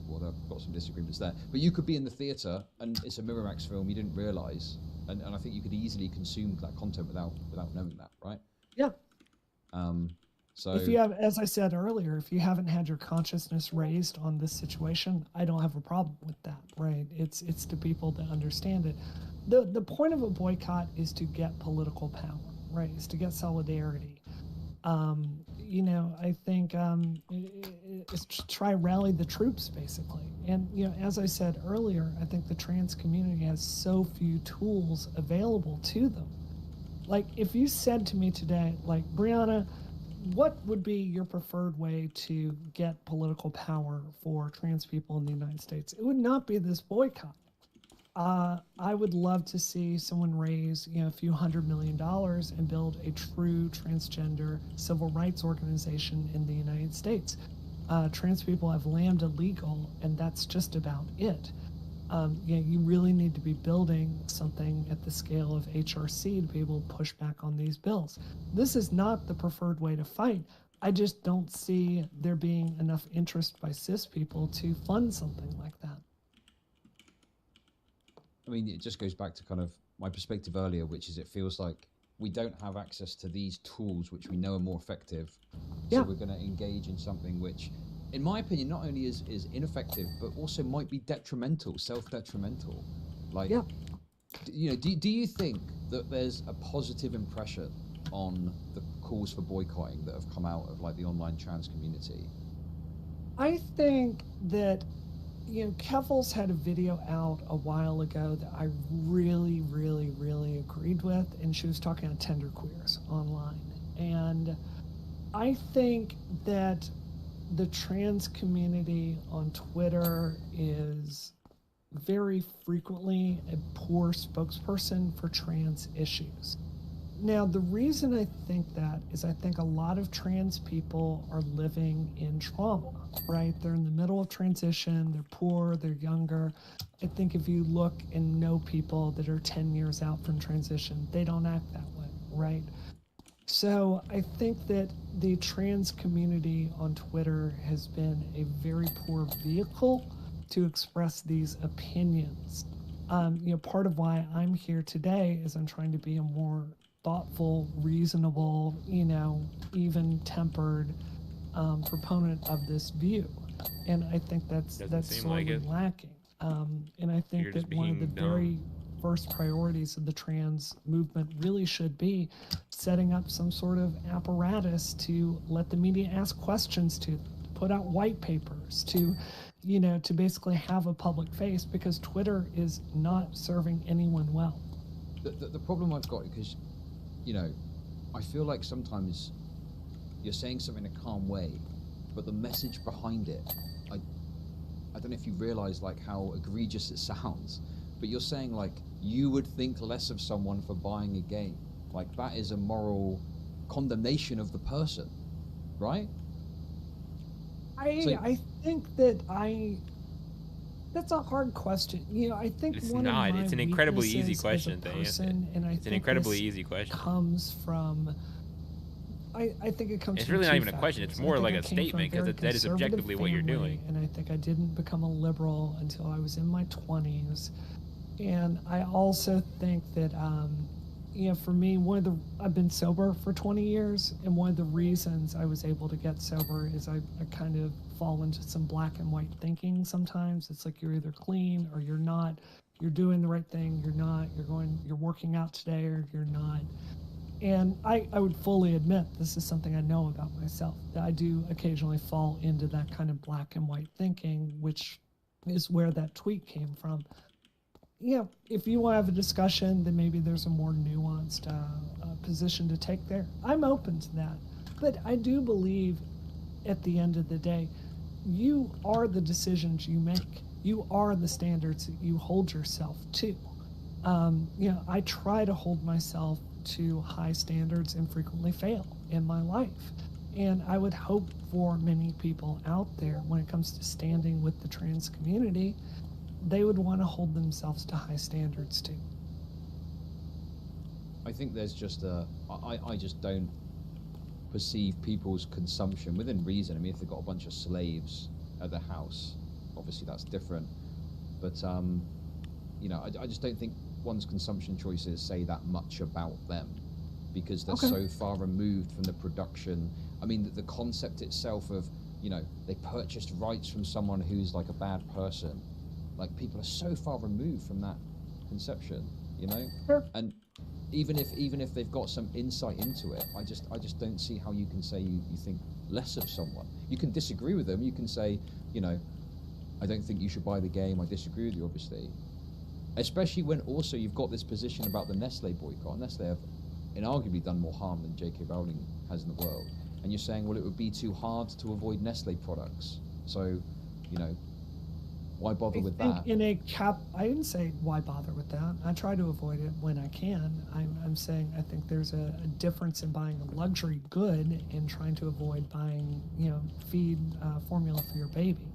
Well, I've got some disagreements there, but you could be in the theater and it's a Miramax film you didn't realize, and I think you could easily consume that content without knowing that, right? Yeah. So if you have, as I said earlier, if you haven't had your consciousness raised on this situation, I don't have a problem with that, right? It's to people that understand it. The point of a boycott is to get political power, right? Is to get solidarity. You know, I think it's to try rally the troops, basically. And, you know, as I said earlier, I think the trans community has so few tools available to them. Like, if you said to me today, like, Brianna, what would be your preferred way to get political power for trans people in the United States? It would not be this boycott. I would love to see someone raise, you know, a few $100 million and build a true transgender civil rights organization in the United States. Trans people have Lambda legal, and that's just about it. You know, you really need to be building something at the scale of HRC to be able to push back on these bills. This is not the preferred way to fight. I just don't see there being enough interest by cis people to fund something like that. I mean, it just goes back to kind of my perspective earlier, which is it feels like we don't have access to these tools which we know are more effective. So we're going to engage in something which, in my opinion, not only is ineffective, but also might be detrimental, self-detrimental. Like, you know, do you think that there's a positive impression on the calls for boycotting that have come out of, like, the online trans community? I think that, you know, Kevels had a video out a while ago that I really, really, really agreed with, and she was talking about genderqueers online. And I think that the trans community on Twitter is very frequently a poor spokesperson for trans issues. Now, the reason I think that is I think a lot of trans people are living in trauma, right? They're in the middle of transition, they're poor, they're younger. I think if you look and know people that are 10 years out from transition, they don't act that way, right? So I think that the trans community on Twitter has been a very poor vehicle to express these opinions. You know, part of why I'm here today is I'm trying to be a more thoughtful, reasonable, you know, even-tempered proponent of this view, and I think that's sorely lacking. And I think that one of the very first priorities of the trans movement really should be setting up some sort of apparatus to let the media ask questions to put out white papers, to, you know, to basically have a public face, because Twitter is not serving anyone well. The problem I've got, because, you know, I feel like sometimes you're saying something in a calm way, but the message behind it, I don't know if you realize, like, how egregious it sounds, but you're saying, like, you would think less of someone for buying a game. Like, that is a moral condemnation of the person, right? I think that that's a hard question. You know, I think it's one not. of my It's an incredibly easy weaknesses question as a to person, answer. and I It's an think incredibly this easy question. Comes from. I think it comes. It's from really not two even a question. factors. It's more I think like I a came from statement, because very that is conservative objectively what you're family, doing. And I think I didn't become a liberal until I was in my 20s, and I also think that. You know, for me, I've been sober for 20 years, and one of the reasons I was able to get sober is I kind of fall into some black and white thinking sometimes. It's like you're either clean or you're not. You're doing the right thing, you're not. You're working out today or you're not. And I would fully admit this is something I know about myself, that I do occasionally fall into that kind of black and white thinking, which is where that tweet came from. Yeah, if you want to have a discussion, then maybe there's a more nuanced position to take there. I'm open to that. But I do believe at the end of the day, you are the decisions you make. You are the standards that you hold yourself to. You know, I try to hold myself to high standards and frequently fail in my life. And I would hope for many people out there, when it comes to standing with the trans community, they would want to hold themselves to high standards too. I think there's just I just don't perceive people's consumption within reason. I mean, if they've got a bunch of slaves at their house, obviously that's different. But you know, I just don't think one's consumption choices say that much about them, because they're so far removed from the production. I mean, the concept itself of, you know, they purchased rights from someone who's like a bad person. Like, people are so far removed from that conception, you know. Sure. And even if they've got some insight into it, I just don't see how you can say you think less of someone. You can disagree with them. You can say, you know, I don't think you should buy the game. I disagree with you, obviously. Especially when also you've got this position about the Nestle boycott. Nestle have inarguably done more harm than J.K. Rowling has in the world. And you're saying, well, it would be too hard to avoid Nestle products. So, you know, why bother with that? I didn't say why bother with that. I try to avoid it when I can. I'm saying I think there's a difference in buying a luxury good and trying to avoid buying, you know, feed formula for your baby.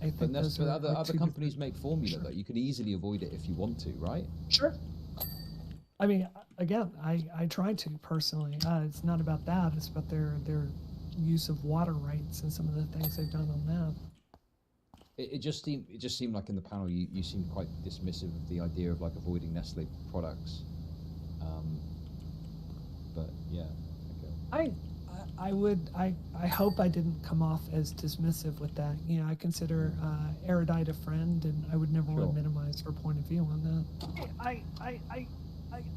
I think but other companies make formula that you can easily avoid it if you want to, right? Sure. I mean, again, I try to personally. It's not about that. It's about their use of water rights and some of the things they've done on that. It just seemed like in the panel you seemed quite dismissive of the idea of like avoiding Nestle products. But yeah, okay. I hope I didn't come off as dismissive with that. You know, I consider Erudite a friend, and I would never want to minimize her point of view on that.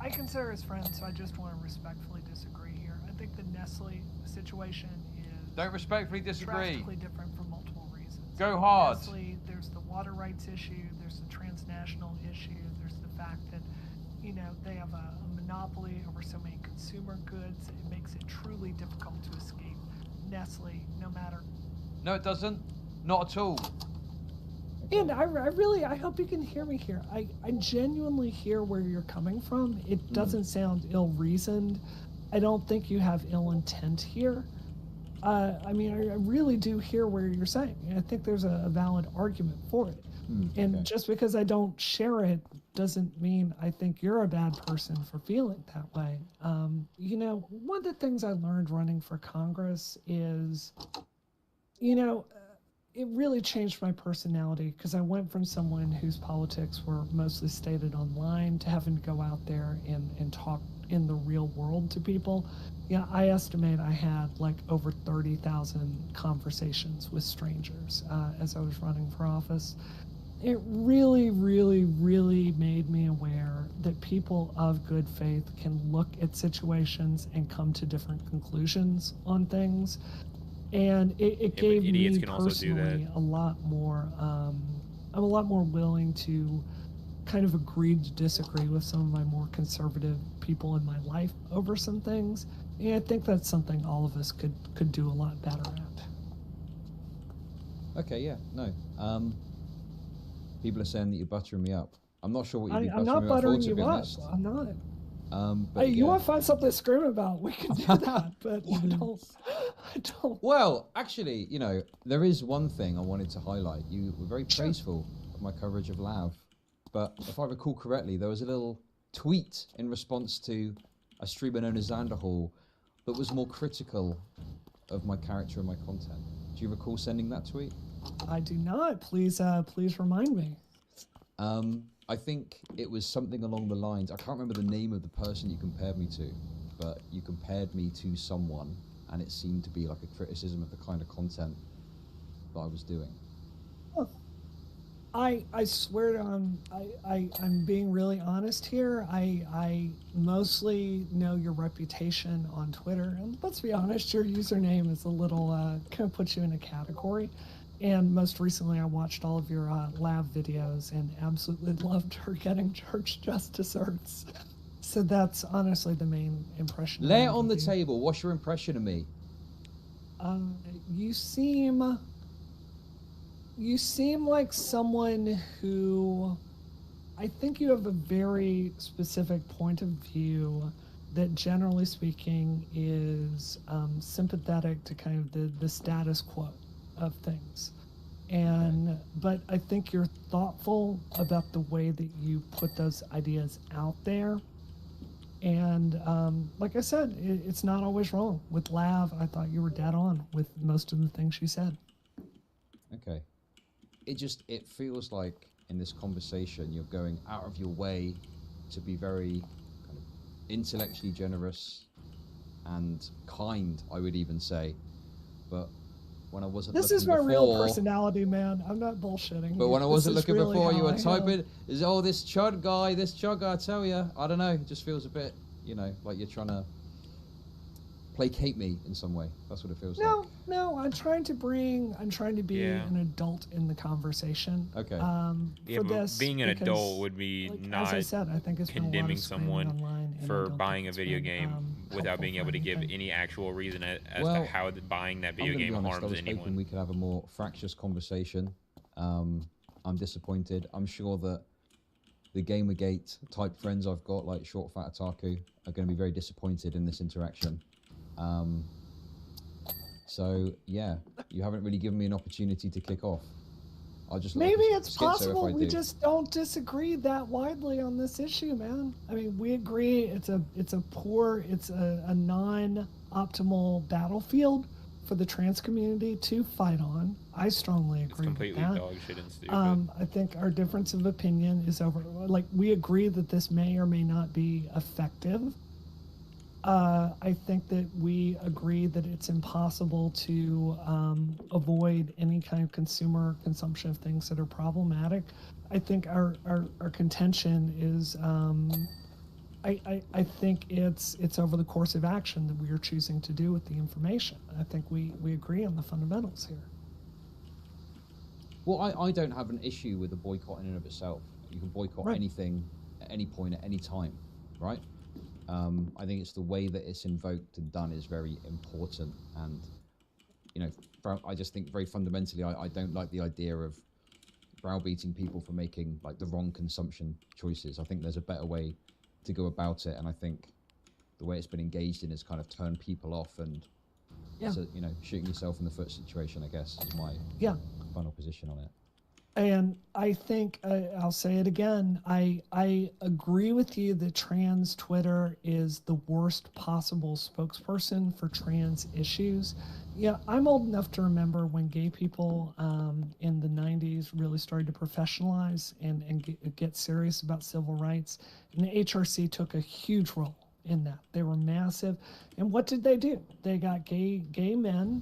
I consider her as friend, so I just want to respectfully disagree here. I think the Nestle situation is Don't respectfully disagree. drastically different for multiple reasons. Go hard. Nestle, there's the water rights issue, there's the transnational issue, there's the fact that, you know, they have a monopoly over so many consumer goods. It makes it truly difficult to escape Nestle, no matter. No, it doesn't. Not at all. And I hope you can hear me here. I genuinely hear where you're coming from. It doesn't sound ill-reasoned. I don't think you have ill intent here. I mean, I really do hear where you're saying. I think there's a valid argument for it. And just because I don't share it doesn't mean I think you're a bad person for feeling that way. You know, one of the things I learned running for Congress is, you know, it really changed my personality, because I went from someone whose politics were mostly stated online to having to go out there and talk in the real world to people. Yeah, I estimate I had like over 30,000 conversations with strangers as I was running for office. It really, really, really made me aware that people of good faith can look at situations and come to different conclusions on things. And it gave me personally a lot more, I'm a lot more willing to kind of agree to disagree with some of my more conservative people in my life over some things. And I think that's something all of us could do a lot better at. Okay, yeah, no. People are saying that you're buttering me up. I'm not sure what you'd be I'm not buttering you up. Honest. I'm not. But hey, yeah. You want to find something to scream about? We can do that, but I don't. Well, actually, you know, there is one thing I wanted to highlight. You were very praiseful of my coverage of Lav, but if I recall correctly, there was a little tweet in response to a streamer known as Xanderhall that was more critical of my character and my content. Do you recall sending that tweet? I do not. Please remind me. I think it was something along the lines, I can't remember the name of the person you compared me to, but you compared me to someone, and it seemed to be like a criticism of the kind of content that I was doing. Oh. I swear I'm being really honest here. I mostly know your reputation on Twitter, and let's be honest, your username is a little kind of puts you in a category. And most recently, I watched all of your Lav videos and absolutely loved her getting church justice certs. So that's honestly the main impression. Lay it on the table. What's your impression of me? You seem like someone who, I think you have a very specific point of view that, generally speaking, is sympathetic to kind of the status quo of things. But I think you're thoughtful about the way that you put those ideas out there. And like I said, it's not always wrong. With Lav, I thought you were dead on with most of the things she said. Okay. It feels like in this conversation you're going out of your way to be very kind of intellectually generous and kind, I would even say. But when I wasn't This looking is my before, real personality, man. I'm not bullshitting. But when I This wasn't is looking really before, you how were I am. typing, this chud guy, I tell you, I don't know, it just feels a bit, like you're trying to placate me in some way. That's what it feels like. No, I'm trying to be Yeah. an adult in the conversation. Okay. Yeah, For but this, being an because, adult would be like, not as I said, I think it's been a lot of condemning screaming someone online, and I for don't buying think a it's video been, game without helpful being for able to give anything. any actual reason as Well, to how buying that I'm video gonna be game honest, I harms was hoping anyone. we could have a more fractious conversation. I'm disappointed. I'm sure that the Gamergate type friends I've got, like Short Fat Otaku, are going to be very disappointed in this interaction. So yeah, you haven't really given me an opportunity to kick off. I'll just look like Maybe a it's schizo if possible I we do. just don't disagree that widely on this issue, man. I mean, we agree it's a non-optimal battlefield for the trans community to fight on. I strongly It's agree with completely that. dog shit and stupid. I think our difference of opinion is over. Like, we agree that this may or may not be effective. I think that we agree that it's impossible to avoid any kind of consumer consumption of things that are problematic. I think our contention is, I think it's over the course of action that we are choosing to do with the information. I think we agree on the fundamentals here. Well, I don't have an issue with the boycott in and of itself. You can boycott Right. anything at any point, at any time, right? I think it's the way that it's invoked and done is very important. And, I just think very fundamentally, I don't like the idea of browbeating people for making like the wrong consumption choices. I think there's a better way to go about it. And I think the way it's been engaged in has kind of turned people off and, Yeah. it's a, shooting yourself in the foot situation, I guess, is my Yeah. final position on it. And I think I'll say it again. I agree with you that trans Twitter is the worst possible spokesperson for trans issues. Yeah, I'm old enough to remember when gay people in the 90s really started to professionalize and get serious about civil rights. And the HRC took a huge role in that. They were massive. And what did they do? They got gay men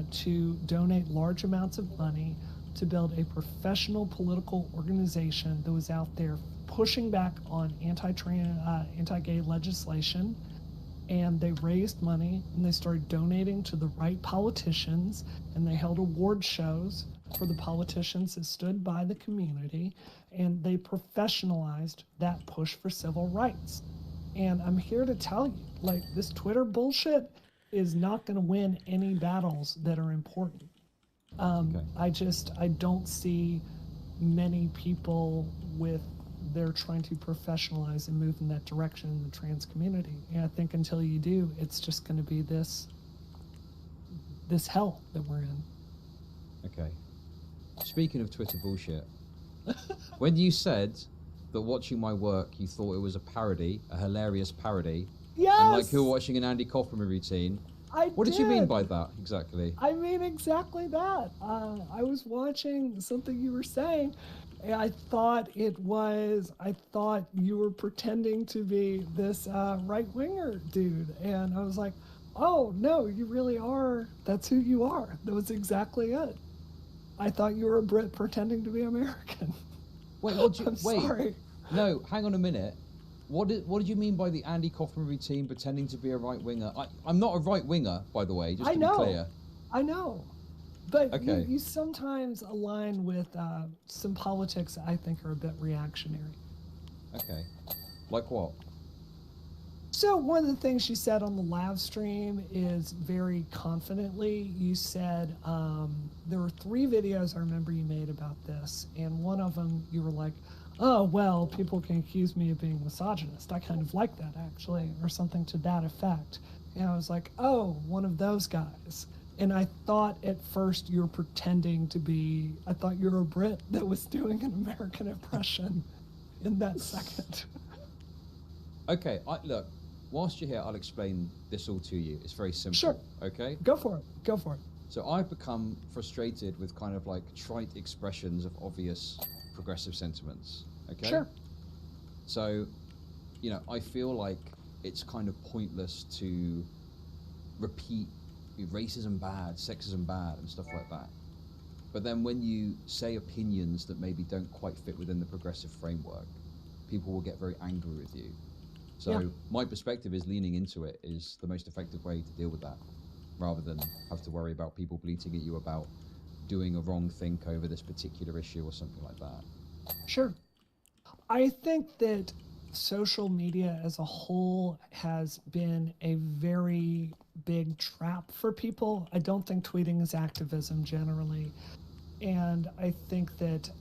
to donate large amounts of money to build a professional political organization that was out there pushing back on anti-gay legislation. And they raised money and they started donating to the right politicians, and they held award shows for the politicians that stood by the community, and they professionalized that push for civil rights. And I'm here to tell you, like, this Twitter bullshit is not going to win any battles that are important. Okay. I don't see many people they're trying to professionalize and move in that direction in the trans community. And I think until you do, it's just going to be this hell that we're in. Okay. Speaking of Twitter bullshit, when you said that watching my work, you thought it was a parody, a hilarious parody, Yes! and like you're watching an Andy Kaufman routine, what did you mean by that exactly? I mean exactly that. I was watching something you were saying, and I thought you were pretending to be this right-winger dude. And I was like, oh, no, you really are. That's who you are. That was exactly it. I thought you were a Brit pretending to be American. Wait, I'm sorry. No, hang on a minute. What did you mean by the Andy Kaufman routine pretending to be a right-winger? I'm not a right-winger, by the way, just to be clear. I know. But Okay. you sometimes align with some politics that I think are a bit reactionary. Okay. Like what? So one of the things you said on the live stream is very confidently, you said there were 3 videos I remember you made about this, and one of them you were like, oh, well, people can accuse me of being misogynist. I kind of like that, actually, or something to that effect. And I was like, oh, one of those guys. And I thought at first you were pretending to be, I thought you were a Brit that was doing an American impression in that second. Okay, look. Whilst you're here, I'll explain this all to you. It's very simple. Sure. Okay. Go for it. Go for it. So I've become frustrated with kind of like trite expressions of obvious progressive sentiments. Okay. Sure. So, I feel like it's kind of pointless to repeat racism bad, sexism bad, and stuff like that. But then when you say opinions that maybe don't quite fit within the progressive framework, people will get very angry with you. So my perspective is leaning into it is the most effective way to deal with that, rather than have to worry about people bleating at you about doing a wrong thing over this particular issue or something like that. Sure. I think that social media as a whole has been a very big trap for people. I don't think tweeting is activism generally. And I think that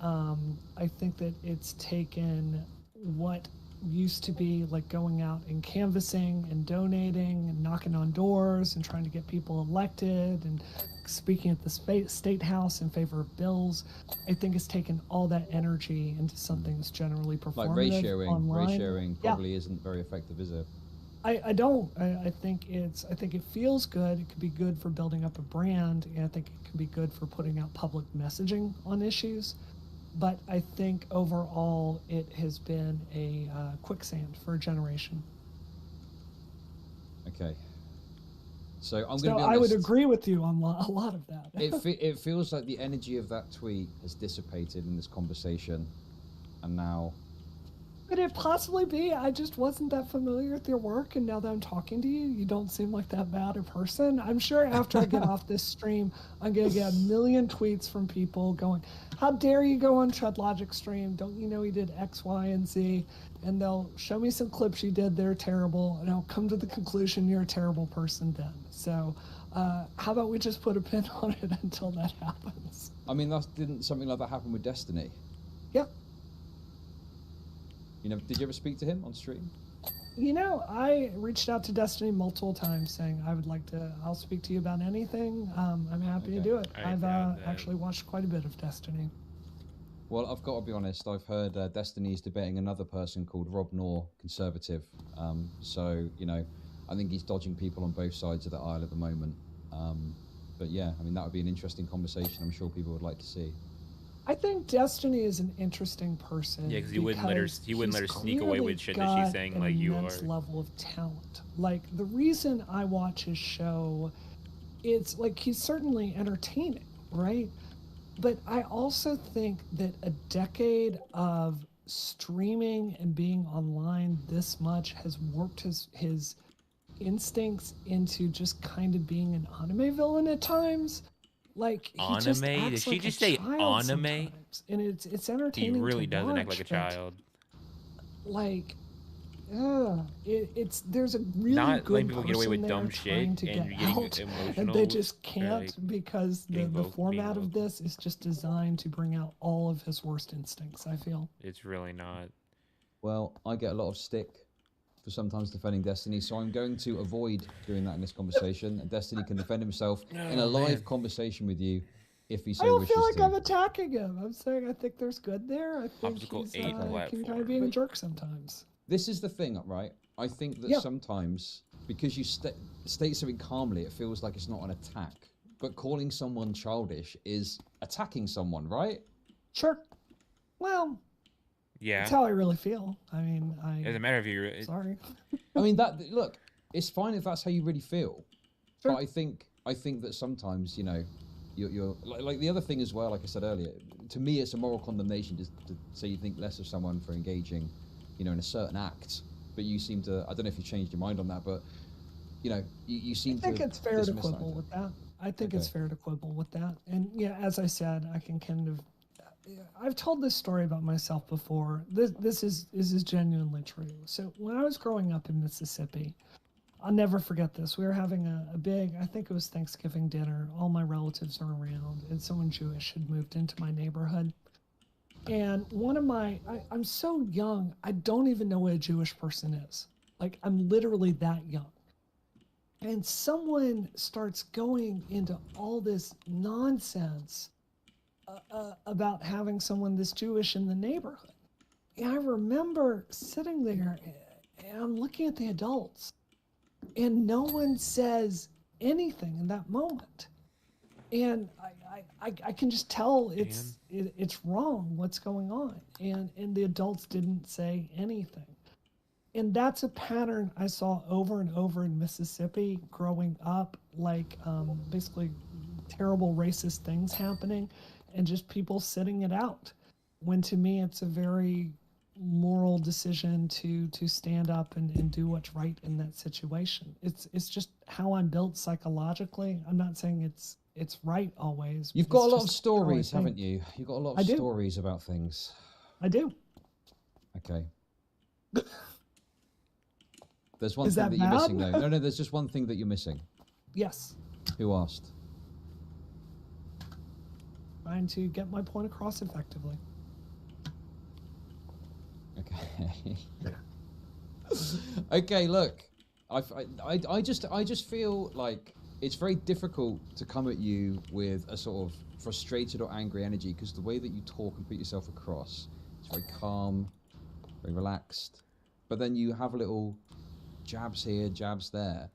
it's taken what used to be like going out and canvassing and donating and knocking on doors and trying to get people elected and speaking at the state house in favor of bills. I think it's taken all that energy into something that's generally performative. Like race online. sharing probably isn't very effective, is it? I don't. I think it feels good. It could be good for building up a brand, and I think it can be good for putting out public messaging on issues. But I think overall it has been a quicksand for a generation. Okay. So I'm going to So be honest. I would agree with you on a lot of that. It feels like the energy of that tweet has dissipated in this conversation, and now. Could it possibly be I just wasn't that familiar with your work, and now that I'm talking to you, you don't seem like that bad a person? I'm sure after I get off this stream, I'm going to get a million tweets from people going, how dare you go on ChudLogic stream? Don't you know he did X, Y, and Z? And they'll show me some clips you did, they're terrible, and I'll come to the conclusion you're a terrible person then. So how about we just put a pin on it until that happens? I mean, didn't something like that happen with Destiny? Yeah. Did you ever speak to him on stream? I reached out to Destiny multiple times saying I'll speak to you about anything. I'm happy to do it. I've actually watched quite a bit of Destiny. Well, I've got to be honest, I've heard Destiny's debating another person called Rob Knorr, conservative. So, I think he's dodging people on both sides of the aisle at the moment. But yeah, I mean, that would be an interesting conversation I'm sure people would like to see. I think Destiny is an interesting person. Yeah, because he wouldn't let her sneak away with shit that she's saying like you are. Level of talent. Like the reason I watch his show, it's like he's certainly entertaining, right? But I also think that a decade of streaming and being online this much has warped his instincts into just kind of being an anime villain at times. Like he anime? just Did acts she like just a say child anime? sometimes. And it's entertaining. He really to doesn't act watch, like a but, child. Like, there's a really Not good letting people get away with person dumb there trying shit to and get getting out, emotional. and they just can't like, because the being format of vocal. this is just designed to bring out all of his worst instincts. I feel. It's really not. Well, I get a lot of stick for sometimes defending Destiny, so I'm going to avoid doing that in this conversation. And Destiny can defend himself in a live conversation with you if he so I don't wishes feel like to. I'm attacking him. I'm saying I think there's good there. I think Obstacle he's 8 can kind platform. of be a jerk sometimes. This is the thing, right? I think that Yeah. sometimes, because you state something calmly, it feels like it's not an attack. But calling someone childish is attacking someone, right? Sure. Well, Yeah. that's how I really feel. I mean, It doesn't matter if you're. sorry. I mean, look, it's fine if that's how you really feel. Sure. But I think that sometimes, you're like the other thing as well, like I said earlier, to me it's a moral condemnation just to say you think less of someone for engaging, in a certain act. But you seem to, I don't know if you changed your mind on that, but, you seem to I think it's fair to dismiss that. quibble with that. I think it's Okay. fair to quibble with that. And yeah, as I said, I can kind of, I've told this story about myself before. This is genuinely true. So when I was growing up in Mississippi, I'll never forget this. We were having a big, I think it was Thanksgiving dinner. All my relatives are around, and someone Jewish had moved into my neighborhood. And I'm so young, I don't even know what a Jewish person is. Like, I'm literally that young. And someone starts going into all this nonsense about having someone this Jewish in the neighborhood. And I remember sitting there And I'm looking at the adults, and no one says anything in that moment. And I can just tell it's wrong what's going on. And the adults didn't say anything. And that's a pattern I saw over and over in Mississippi growing up, like basically terrible racist things happening and just people sitting it out. When to me, it's a very moral decision to stand up and do what's right in that situation. It's just how I'm built psychologically. I'm not saying it's right always. You've got a lot of stories, haven't you? You've got a lot of stories about things. I do. Okay. There's one thing that you're missing, though. No, there's just one thing that you're missing. Yes. Who asked? Trying to get my point across effectively. Okay. Okay, look. I just feel like it's very difficult to come at you with a sort of frustrated or angry energy, because the way that you talk and put yourself across, it's very calm, very relaxed. But then you have little jabs here, jabs there.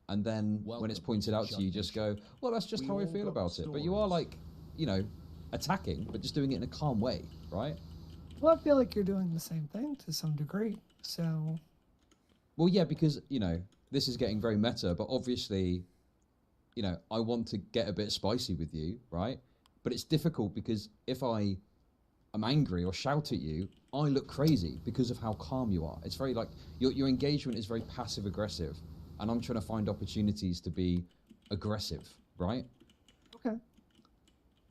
And then when it's pointed out to you, you just go, well, that's just how I feel about it. But you are like, you know, attacking, but just doing it in a calm way, right? Well, I feel like you're doing the same thing to some degree, so... Well, yeah, because, you know, this is getting very meta, but obviously, you know, I want to get a bit spicy with you, right? But it's difficult because if I am angry or shout at you, I look crazy because of how calm you are. It's very like, your engagement is very passive-aggressive, and I'm trying to find opportunities to be aggressive, right? Okay.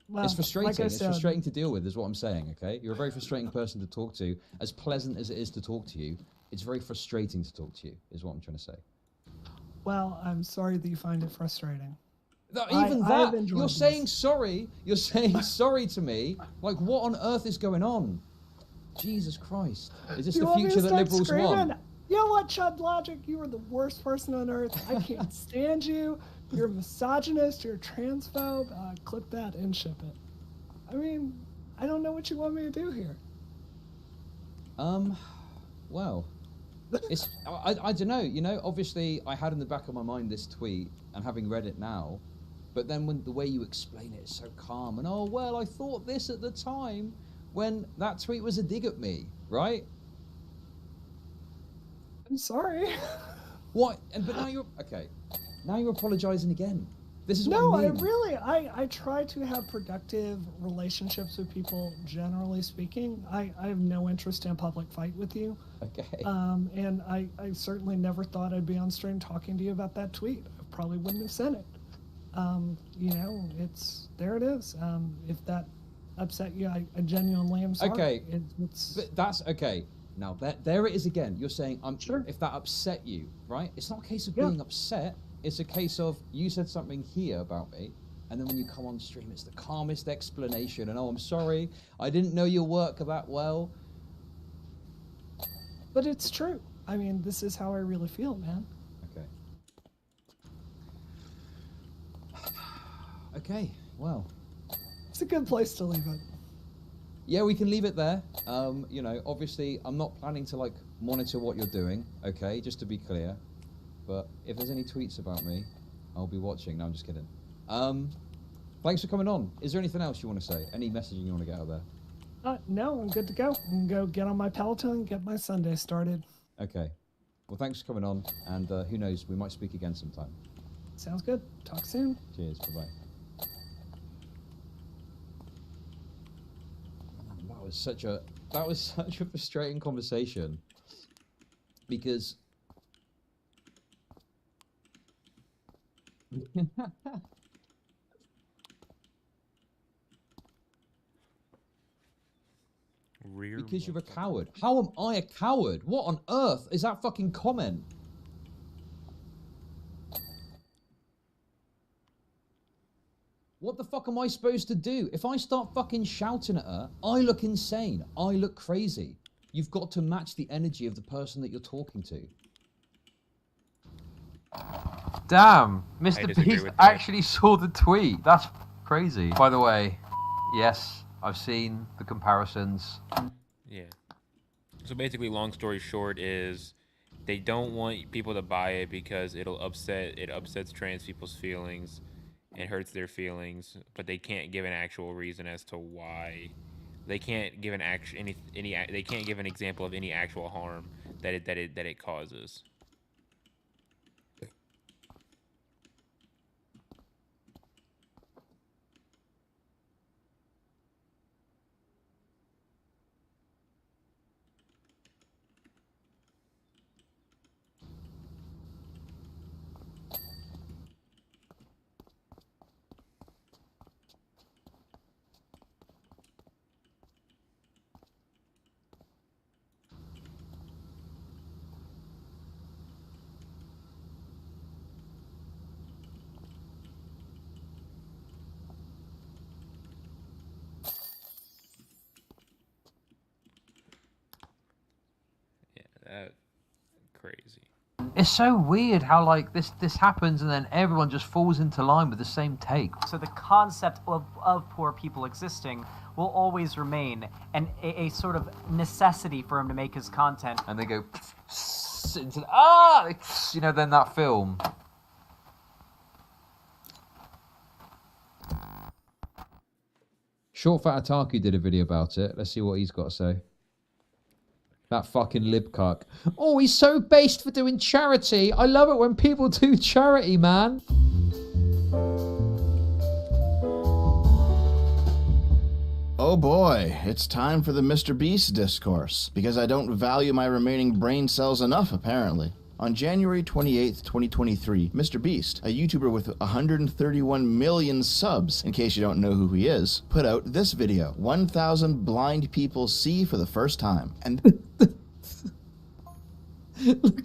Well, it's frustrating. like It's frustrating to deal with, is what I'm saying, okay? You're a very frustrating person to talk to. As pleasant as it is to talk to you, it's very frustrating to talk to you, is what I'm trying to say. Well, I'm sorry that you find it frustrating. Even you're saying sorry. You're saying sorry to me. Like, what on earth is going on? Jesus Christ. Is this the future that liberals want? You know what, Chud Logic? You are the worst person on earth. I can't stand you. You're a misogynist. You're a transphobe. Clip that and ship it. I mean, I don't know what you want me to do here. Well, it's I don't know. You know, obviously, I had in the back of my mind this tweet, and having read it now, but then when the way you explain it is so calm, and oh well, I thought this at the time when that tweet was a dig at me, right? I'm sorry. What? But now you're okay. Now you're apologizing again. This is what I mean. I try to have productive relationships with people, generally speaking. I have no interest in a public fight with you. Okay. And I certainly never thought I'd be on stream talking to you about that tweet. I probably wouldn't have sent it. You know, there it is. If that upset you, I genuinely am sorry. Okay. But that's okay. Now, there it is again. You're saying, sure. If that upset you, right? It's not a case of being upset. It's a case of you said something here about me, and then when you come on stream, it's the calmest explanation. And, oh, I'm sorry. I didn't know your work that well. But it's true. I mean, this is how I really feel, man. Okay. Okay, well. It's a good place to leave it. Yeah, we can leave it there. You know, obviously, I'm not planning to, like, monitor what you're doing, okay, just to be clear. But if there's any tweets about me, I'll be watching. No, I'm just kidding. Thanks for coming on. Is there anything else you want to say? Any messaging you want to get out there? No, I'm good to go. I can go get on my Peloton and get my Sunday started. Okay. Well, thanks for coming on, and who knows, we might speak again sometime. Sounds good. Talk soon. Cheers. Bye-bye. That was such a frustrating conversation, because because you're a coward. How am I a coward? What on earth is that fucking comment? What the fuck am I supposed to do? If I start fucking shouting at her, I look insane. I look crazy. You've got to match the energy of the person that you're talking to. Damn, Mr. Beast actually saw the tweet. That's crazy. By the way, yes, I've seen the comparisons. Yeah. So basically, long story short is They don't want people to buy it because it upsets trans people's feelings and hurts their feelings, but they can't give an actual reason as to why. They can't give they can't give an example of any actual harm that it causes. That crazy. It's so weird how like this happens and then everyone just falls into line with the same take. So the concept of poor people existing will always remain, and a sort of necessity for him to make his content. And they go into you know, then that film. Short Fat Otaku did a video about it. Let's see what he's got to say. That fucking libcuck. Oh, he's so based for doing charity. I love it when people do charity, man. Oh boy, it's time for the Mr. Beast discourse, because I don't value my remaining brain cells enough, apparently. On January 28th, 2023, Mr. Beast, a YouTuber with 131 million subs, in case you don't know who he is, put out this video, 1,000 blind people see for the first time. And look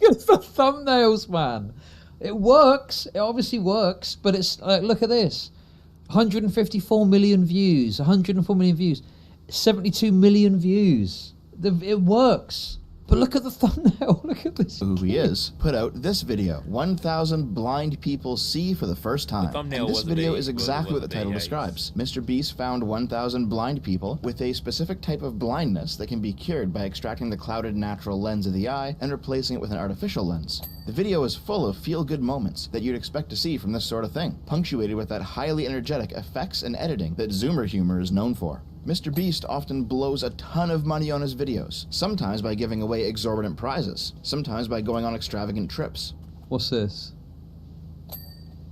at the thumbnails, man. It works. It obviously works, but it's like, look at this. 154 million views, 104 million views, 72 million views. It works. But look at the thumbnail, look at this. Who he is, put out this video, 1,000 blind people see for the first time. And this video is exactly what the title describes. Mr. Beast found 1,000 blind people with a specific type of blindness that can be cured by extracting the clouded natural lens of the eye and replacing it with an artificial lens. The video is full of feel-good moments that you'd expect to see from this sort of thing, punctuated with that highly energetic effects and editing that Zoomer humor is known for. Mr. Beast often blows a ton of money on his videos, sometimes by giving away exorbitant prizes, sometimes by going on extravagant trips. What's this? I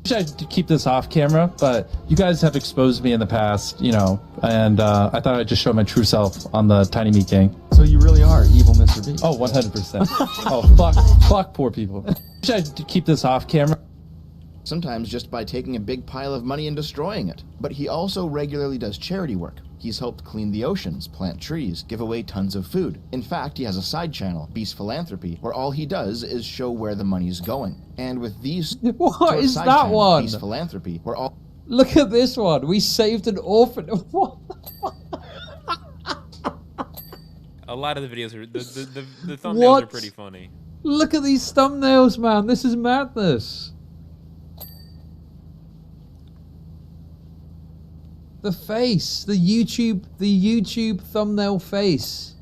wish I'd keep this off camera, but you guys have exposed me in the past, you know, and I thought I'd just show my true self on the Tiny Meat Gang. So you really are evil Mr. Beast? Oh, 100%. Oh, fuck poor people. I wish I'd keep this off camera. Sometimes just by taking a big pile of money and destroying it. But he also regularly does charity work. He's helped clean the oceans, plant trees, give away tons of food. In fact, he has a side channel, Beast Philanthropy, where all he does is show where the money's going. And with these... What is that one? Beast Philanthropy, where all... Look at this one. We saved an orphan. What? A lot of the videos are the thumbnails are pretty funny. Look at these thumbnails, man. This is madness. The face, the YouTube thumbnail face.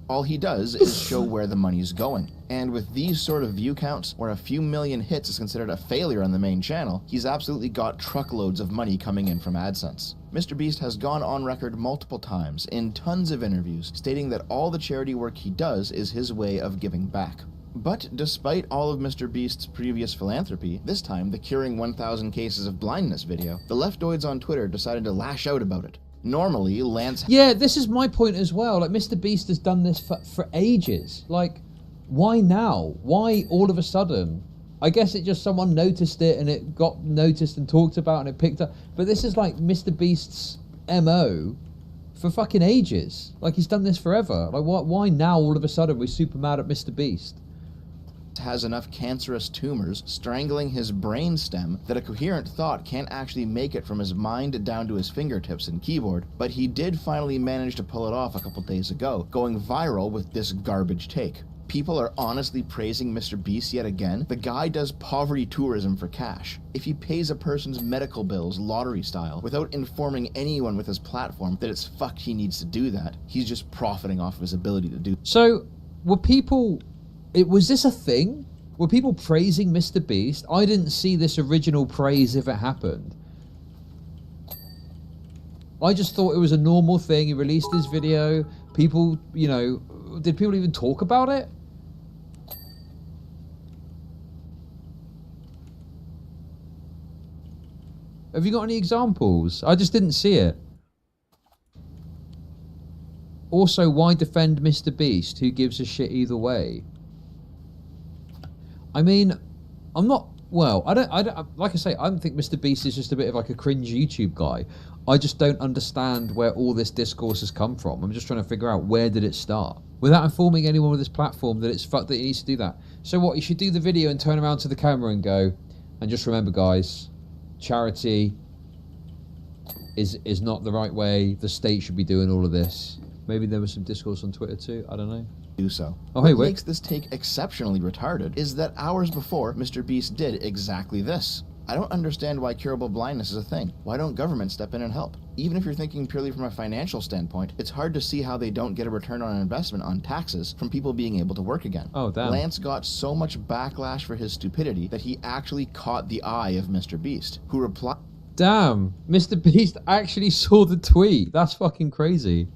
All he does is show where the money's going. And with these sort of view counts, where a few million hits is considered a failure on the main channel, he's absolutely got truckloads of money coming in from AdSense. Mr. Beast has gone on record multiple times in tons of interviews stating that all the charity work he does is his way of giving back. But despite all of Mr. Beast's previous philanthropy, this time the curing 1,000 cases of blindness video, the leftoids on Twitter decided to lash out about it. Normally, Lance... Yeah, this is my point as well. Like, Mr. Beast has done this for ages. Like, why now? Why all of a sudden? I guess it just someone noticed it and it got noticed and talked about and it picked up. But this is like Mr. Beast's MO for fucking ages. Like, he's done this forever. Like, why now all of a sudden we're super mad at Mr. Beast? Has enough cancerous tumors strangling his brain stem that a coherent thought can't actually make it from his mind down to his fingertips and keyboard, but he did finally manage to pull it off a couple days ago, going viral with this garbage take. People are honestly praising Mr. Beast yet again. The guy does poverty tourism for cash. If he pays a person's medical bills lottery style without informing anyone with his platform that it's fucked he needs to do that, he's just profiting off of his ability to do. So, were people Was this a thing? Were people praising Mr. Beast? I didn't see this original praise if it happened. I just thought it was a normal thing. He released his video. People, you know, did people even talk about it? Have you got any examples? I just didn't see it. Also, why defend Mr. Beast? Who gives a shit either way? I mean, I'm not... Well, I don't... Like I say, I don't think Mr. Beast is just a bit of like a cringe YouTube guy. I just don't understand where all this discourse has come from. I'm just trying to figure out where did it start. Without informing anyone with this platform that it's fucked that he needs to do that. So what, you should do the video and turn around to the camera and go, and just remember, guys, charity is not the right way. The state should be doing all of this. Maybe there was some discourse on Twitter too. I don't know. Do so. Oh, hey, what makes this take exceptionally retarded is that hours before, Mr. Beast did exactly this. I don't understand why curable blindness is a thing. Why don't governments step in and help? Even if you're thinking purely from a financial standpoint, it's hard to see how they don't get a return on investment on taxes from people being able to work again. Oh, damn. Lance got so much backlash for his stupidity that he actually caught the eye of Mr. Beast, who replied... Damn, Mr. Beast actually saw the tweet. That's fucking crazy.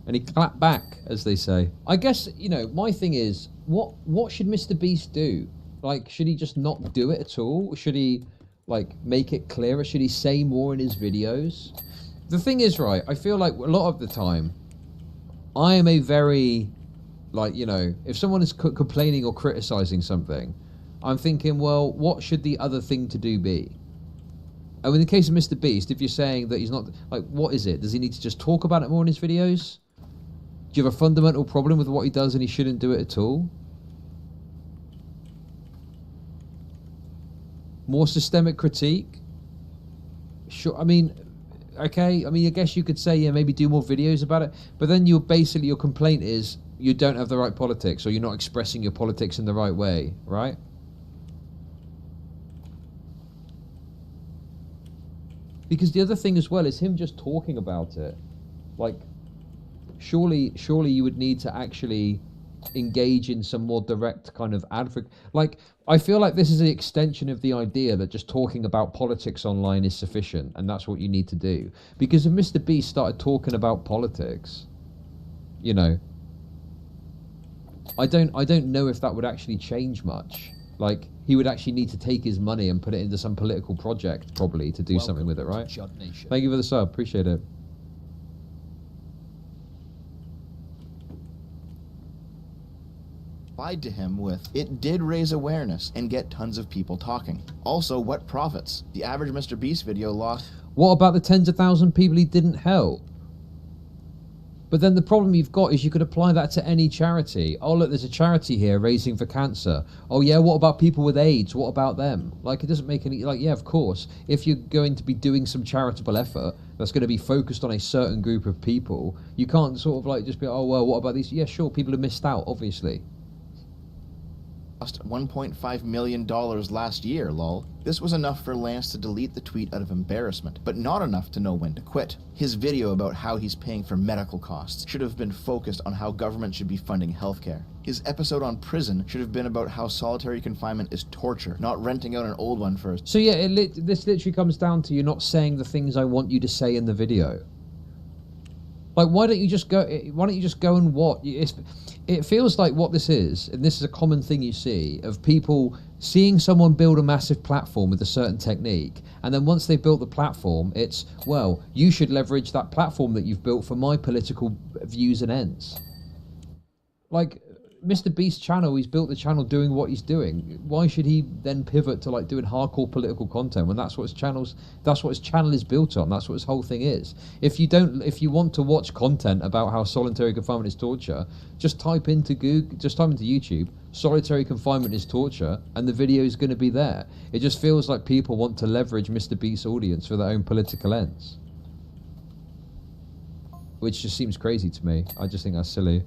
And he clapped back, as they say. I guess, you know, my thing is, what should Mr. Beast do? Like, should he just not do it at all? Should he, like, make it clearer? Should he say more in his videos? The thing is, right, I feel like a lot of the time, I am a very, like, you know, if someone is complaining or criticizing something, I'm thinking, well, what should the other thing to do be? And in the case of Mr. Beast, if you're saying that he's not, like, what is it? Does he need to just talk about it more in his videos? Do you have a fundamental problem with what he does and he shouldn't do it at all? More systemic critique? Sure, I mean, okay, I mean, I guess you could say, yeah, maybe do more videos about it, but then you're basically, your complaint is you don't have the right politics, or you're not expressing your politics in the right way, right? Because the other thing as well is him just talking about it. Like, surely you would need to actually engage in some more direct kind of advocate. Like, I feel like this is an extension of the idea that just talking about politics online is sufficient, and that's what you need to do. Because if Mr. Beast started talking about politics, you know, I don't know if that would actually change much. Like, he would actually need to take his money and put it into some political project, probably, to do something with it, right? Thank you for the sub. Appreciate it. To him with, it did raise awareness and get tons of people talking. Also, what profits? The average Mr. Beast video lost... What about the tens of thousands of people he didn't help? But then the problem you've got is you could apply that to any charity. Oh, look, there's a charity here raising for cancer. Oh, yeah, what about people with AIDS? What about them? Like, it doesn't make any... Like, yeah, of course. If you're going to be doing some charitable effort that's going to be focused on a certain group of people, you can't sort of, like, just be, oh, well, what about these? Yeah, sure, people have missed out, obviously. $1.5 million last year, lol. This was enough for Lance to delete the tweet out of embarrassment, but not enough to know when to quit. His video about how he's paying for medical costs should have been focused on how government should be funding healthcare. His episode on prison should have been about how solitary confinement is torture, not renting out an old one first. So yeah, this literally comes down to you not saying the things I want you to say in the video. Like, why don't you just go and what? It feels like what this is, and this is a common thing you see, of people seeing someone build a massive platform with a certain technique, and then once they've built the platform, it's, well, you should leverage that platform that you've built for my political views and ends. Like, Mr. Beast's channel, he's built the channel doing what he's doing. Why should he then pivot to, like, doing hardcore political content when that's what his channel is built on? That's what his whole thing is. If you want to watch content about how solitary confinement is torture, just type into YouTube, solitary confinement is torture, and the video is going to be there. It just feels like people want to leverage Mr. Beast's audience for their own political ends, which just seems crazy to me. I just think that's silly.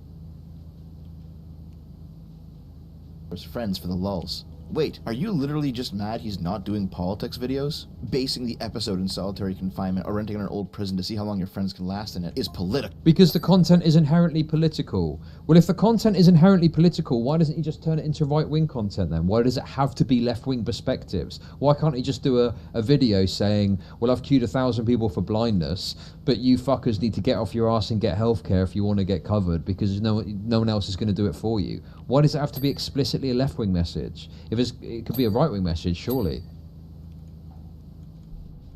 Friends for the lulz. Wait, are you literally just mad he's not doing politics videos? Basing the episode in solitary confinement or renting in an old prison to see how long your friends can last in it is political. Because the content is inherently political. Well, if the content is inherently political, why doesn't he just turn it into right-wing content then? Why does it have to be left-wing perspectives? Why can't he just do a video saying, well, I've queued 1,000 people for blindness, but you fuckers need to get off your ass and get healthcare if you want to get covered, because no one else is going to do it for you. Why does it have to be explicitly a left-wing message? It could be a right-wing message, surely.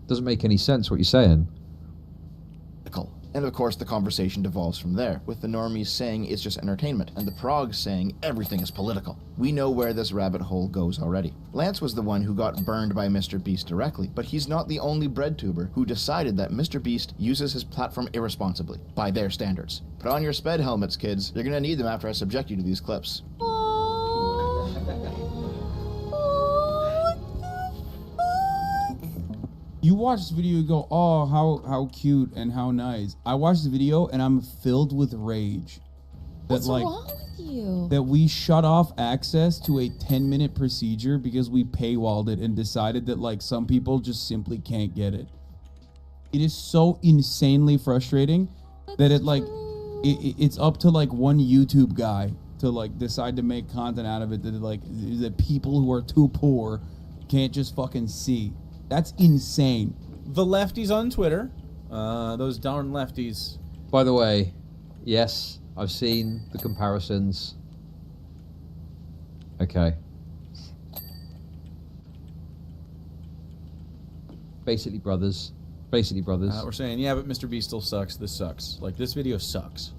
Doesn't make any sense what you're saying. And of course the conversation devolves from there, with the normies saying it's just entertainment, and the progs saying everything is political. We know where this rabbit hole goes already. Lance was the one who got burned by Mr. Beast directly, but he's not the only breadtuber who decided that Mr. Beast uses his platform irresponsibly, by their standards. Put on your sped helmets, kids. You're gonna need them after I subject you to these clips. You watch this video and go, oh, how cute and how nice. I watched the video and I'm filled with rage. What's wrong with you? That we shut off access to a 10-minute procedure because we paywalled it and decided that like some people just simply can't get it. It is so insanely frustrating that it's up to like one YouTube guy to like decide to make content out of it that people who are too poor can't just fucking see. That's insane. The lefties on Twitter, those darn lefties. By the way, yes, I've seen the comparisons. Okay. Basically brothers. We're saying, yeah, but Mr. Beast still sucks. This sucks. Like, this video sucks.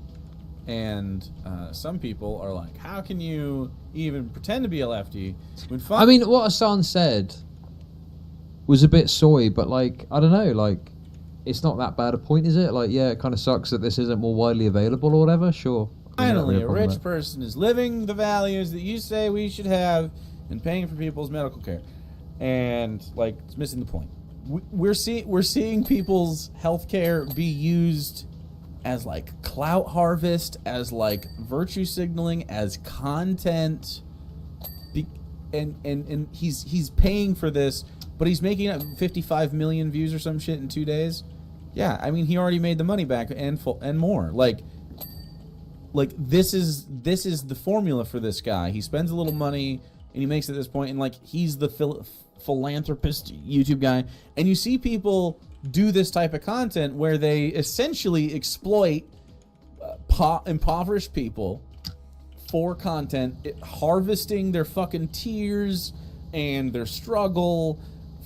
And some people are like, how can you even pretend to be a lefty? I mean, what Hassan said was a bit soy, but like, I don't know, like, it's not that bad a point, is it? Like, yeah, it kind of sucks that this isn't more widely available or whatever, sure. Finally, a rich person is living the values that you say we should have and paying for people's medical care. And, like, it's missing the point. We're seeing people's health care be used as, like, clout harvest, as, like, virtue signaling, as content. And he's paying for this, but he's making 55 million views or some shit in 2 days. Yeah, I mean, he already made the money back and more. Like this is the formula for this guy. He spends a little money and he makes it at this point, and like he's the philanthropist YouTube guy. And you see people do this type of content where they essentially exploit impoverished people for content, harvesting their fucking tears and their struggle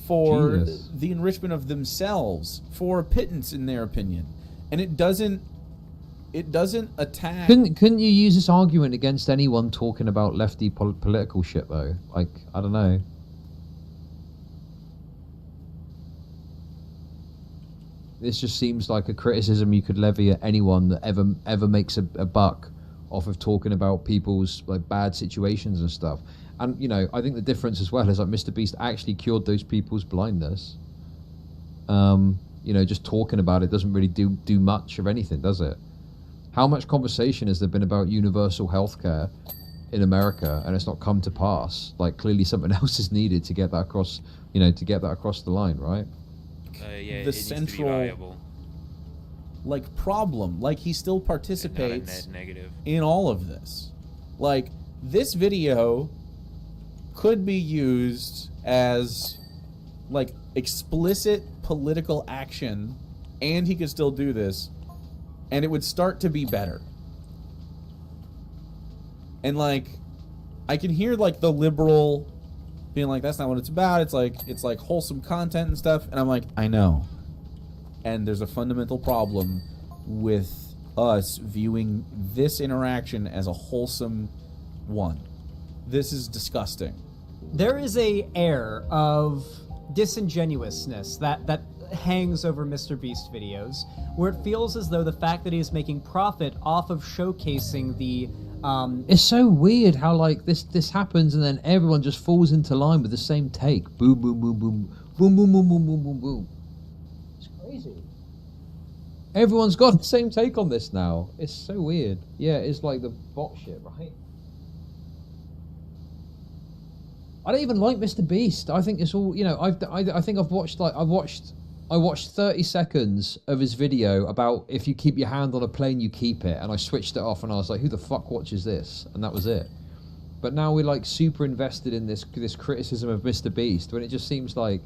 for the enrichment of themselves, for a pittance in their opinion. And it doesn't attack. Couldn't you use this argument against anyone talking about lefty political shit though? Like, I don't know. This just seems like a criticism you could levy at anyone that ever makes a buck off of talking about people's like bad situations and stuff. And you know, I think the difference as well is like Mr. Beast actually cured those people's blindness. You know, just talking about it doesn't really do much of anything, does it? How much conversation has there been about universal healthcare in America, and it's not come to pass? Like, clearly something else is needed to get that across, you know, to get that across the line, right? Yeah, the central like problem, like he still participates in all of this. Like, this video could be used as like explicit political action, and he could still do this, and it would start to be better. And like, I can hear like the liberal being like, that's not what it's about. It's like wholesome content and stuff. And I'm like, I know. And there's a fundamental problem with us viewing this interaction as a wholesome one. This is disgusting. There is a air of disingenuousness that hangs over Mr. Beast videos, where it feels as though the fact that he is making profit off of showcasing the it's so weird how like this happens and then everyone just falls into line with the same take. Boom, boom, boom, boom, boom, boom, boom, boom, boom, boom, boom. It's crazy. Everyone's got the same take on this now. It's so weird. Yeah, it's like the bot shit, right? I don't even like Mr. Beast. I think it's all, you know, I think I've watched, like, I watched 30 seconds of his video about if you keep your hand on a plane, you keep it. And I switched it off and I was like, who the fuck watches this? And that was it. But now we're like super invested in this criticism of Mr. Beast when it just seems like,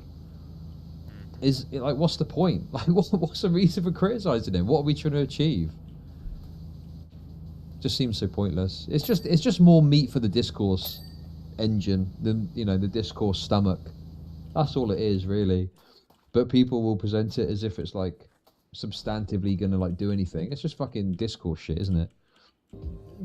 what's the point? Like, what's the reason for criticizing him? What are we trying to achieve? Just seems so pointless. It's just more meat for the discourse engine than, you know, the discourse stomach. That's all it is, really. But people will present it as if it's like substantively gonna like do anything. It's just fucking discourse shit, isn't it?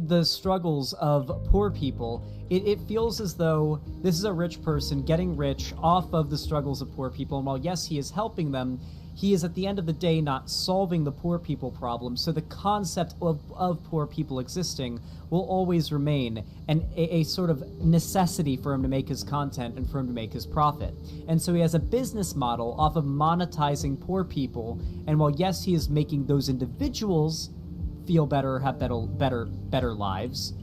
The struggles of poor people, it feels as though this is a rich person getting rich off of the struggles of poor people, and while yes, he is helping them, he is at the end of the day not solving the poor people problem. So the concept of poor people existing will always remain a sort of necessity for him to make his content and for him to make his profit. And so he has a business model off of monetizing poor people, and while yes, he is making those individuals feel better, have better lives,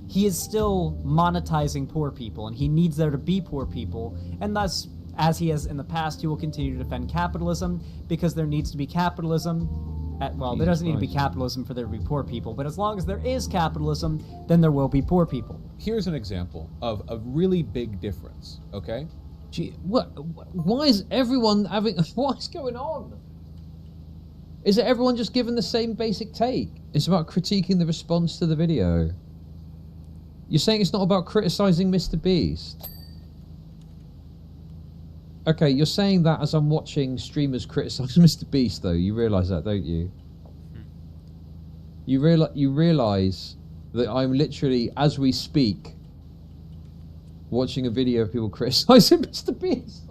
he is still monetizing poor people, and he needs there to be poor people, and thus, as he has in the past, he will continue to defend capitalism, because there needs to be capitalism. There doesn't need to be capitalism for there to be poor people, but as long as there is capitalism, then there will be poor people. Here's an example of a really big difference, okay? Gee, why is everyone having... What's going on? Is it everyone just giving the same basic take? It's about critiquing the response to the video. You're saying it's not about criticizing Mr. Beast? Okay, you're saying that as I'm watching streamers criticize Mr. Beast, though. You realise that, don't you? You realise that I'm literally, as we speak, watching a video of people criticizing Mr. Beast.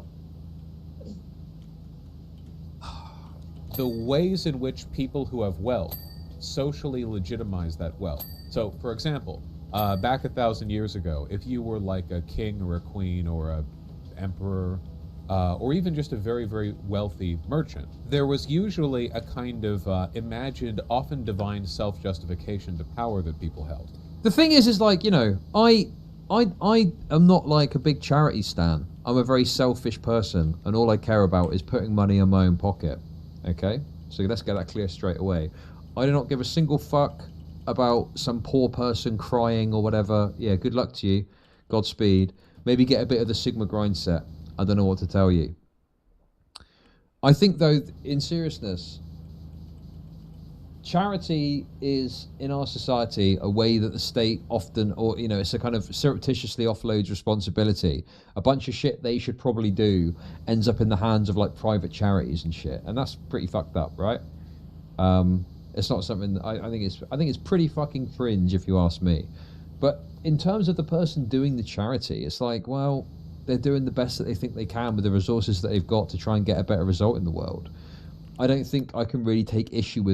The ways in which people who have wealth socially legitimize that wealth. So, for example, back 1,000 years ago, if you were like a king or a queen or a emperor, or even just a very, very wealthy merchant, there was usually a kind of imagined, often divine self-justification to power that people held. The thing is like, you know, I am not like a big charity stan. I'm a very selfish person, and all I care about is putting money in my own pocket. Okay? So let's get that clear straight away. I do not give a single fuck about some poor person crying or whatever. Yeah, good luck to you. Godspeed. Maybe get a bit of the Sigma grind set. I don't know what to tell you. I think, though, in seriousness, charity is, in our society, a way that the state often, or, you know, it's a kind of surreptitiously offloads responsibility. A bunch of shit they should probably do ends up in the hands of, like, private charities and shit. And that's pretty fucked up, right? It's not something that I think it's pretty fucking fringe, if you ask me. But in terms of the person doing the charity, it's like, well, they're doing the best that they think they can with the resources that they've got to try and get a better result in the world. I don't think I can really take issue with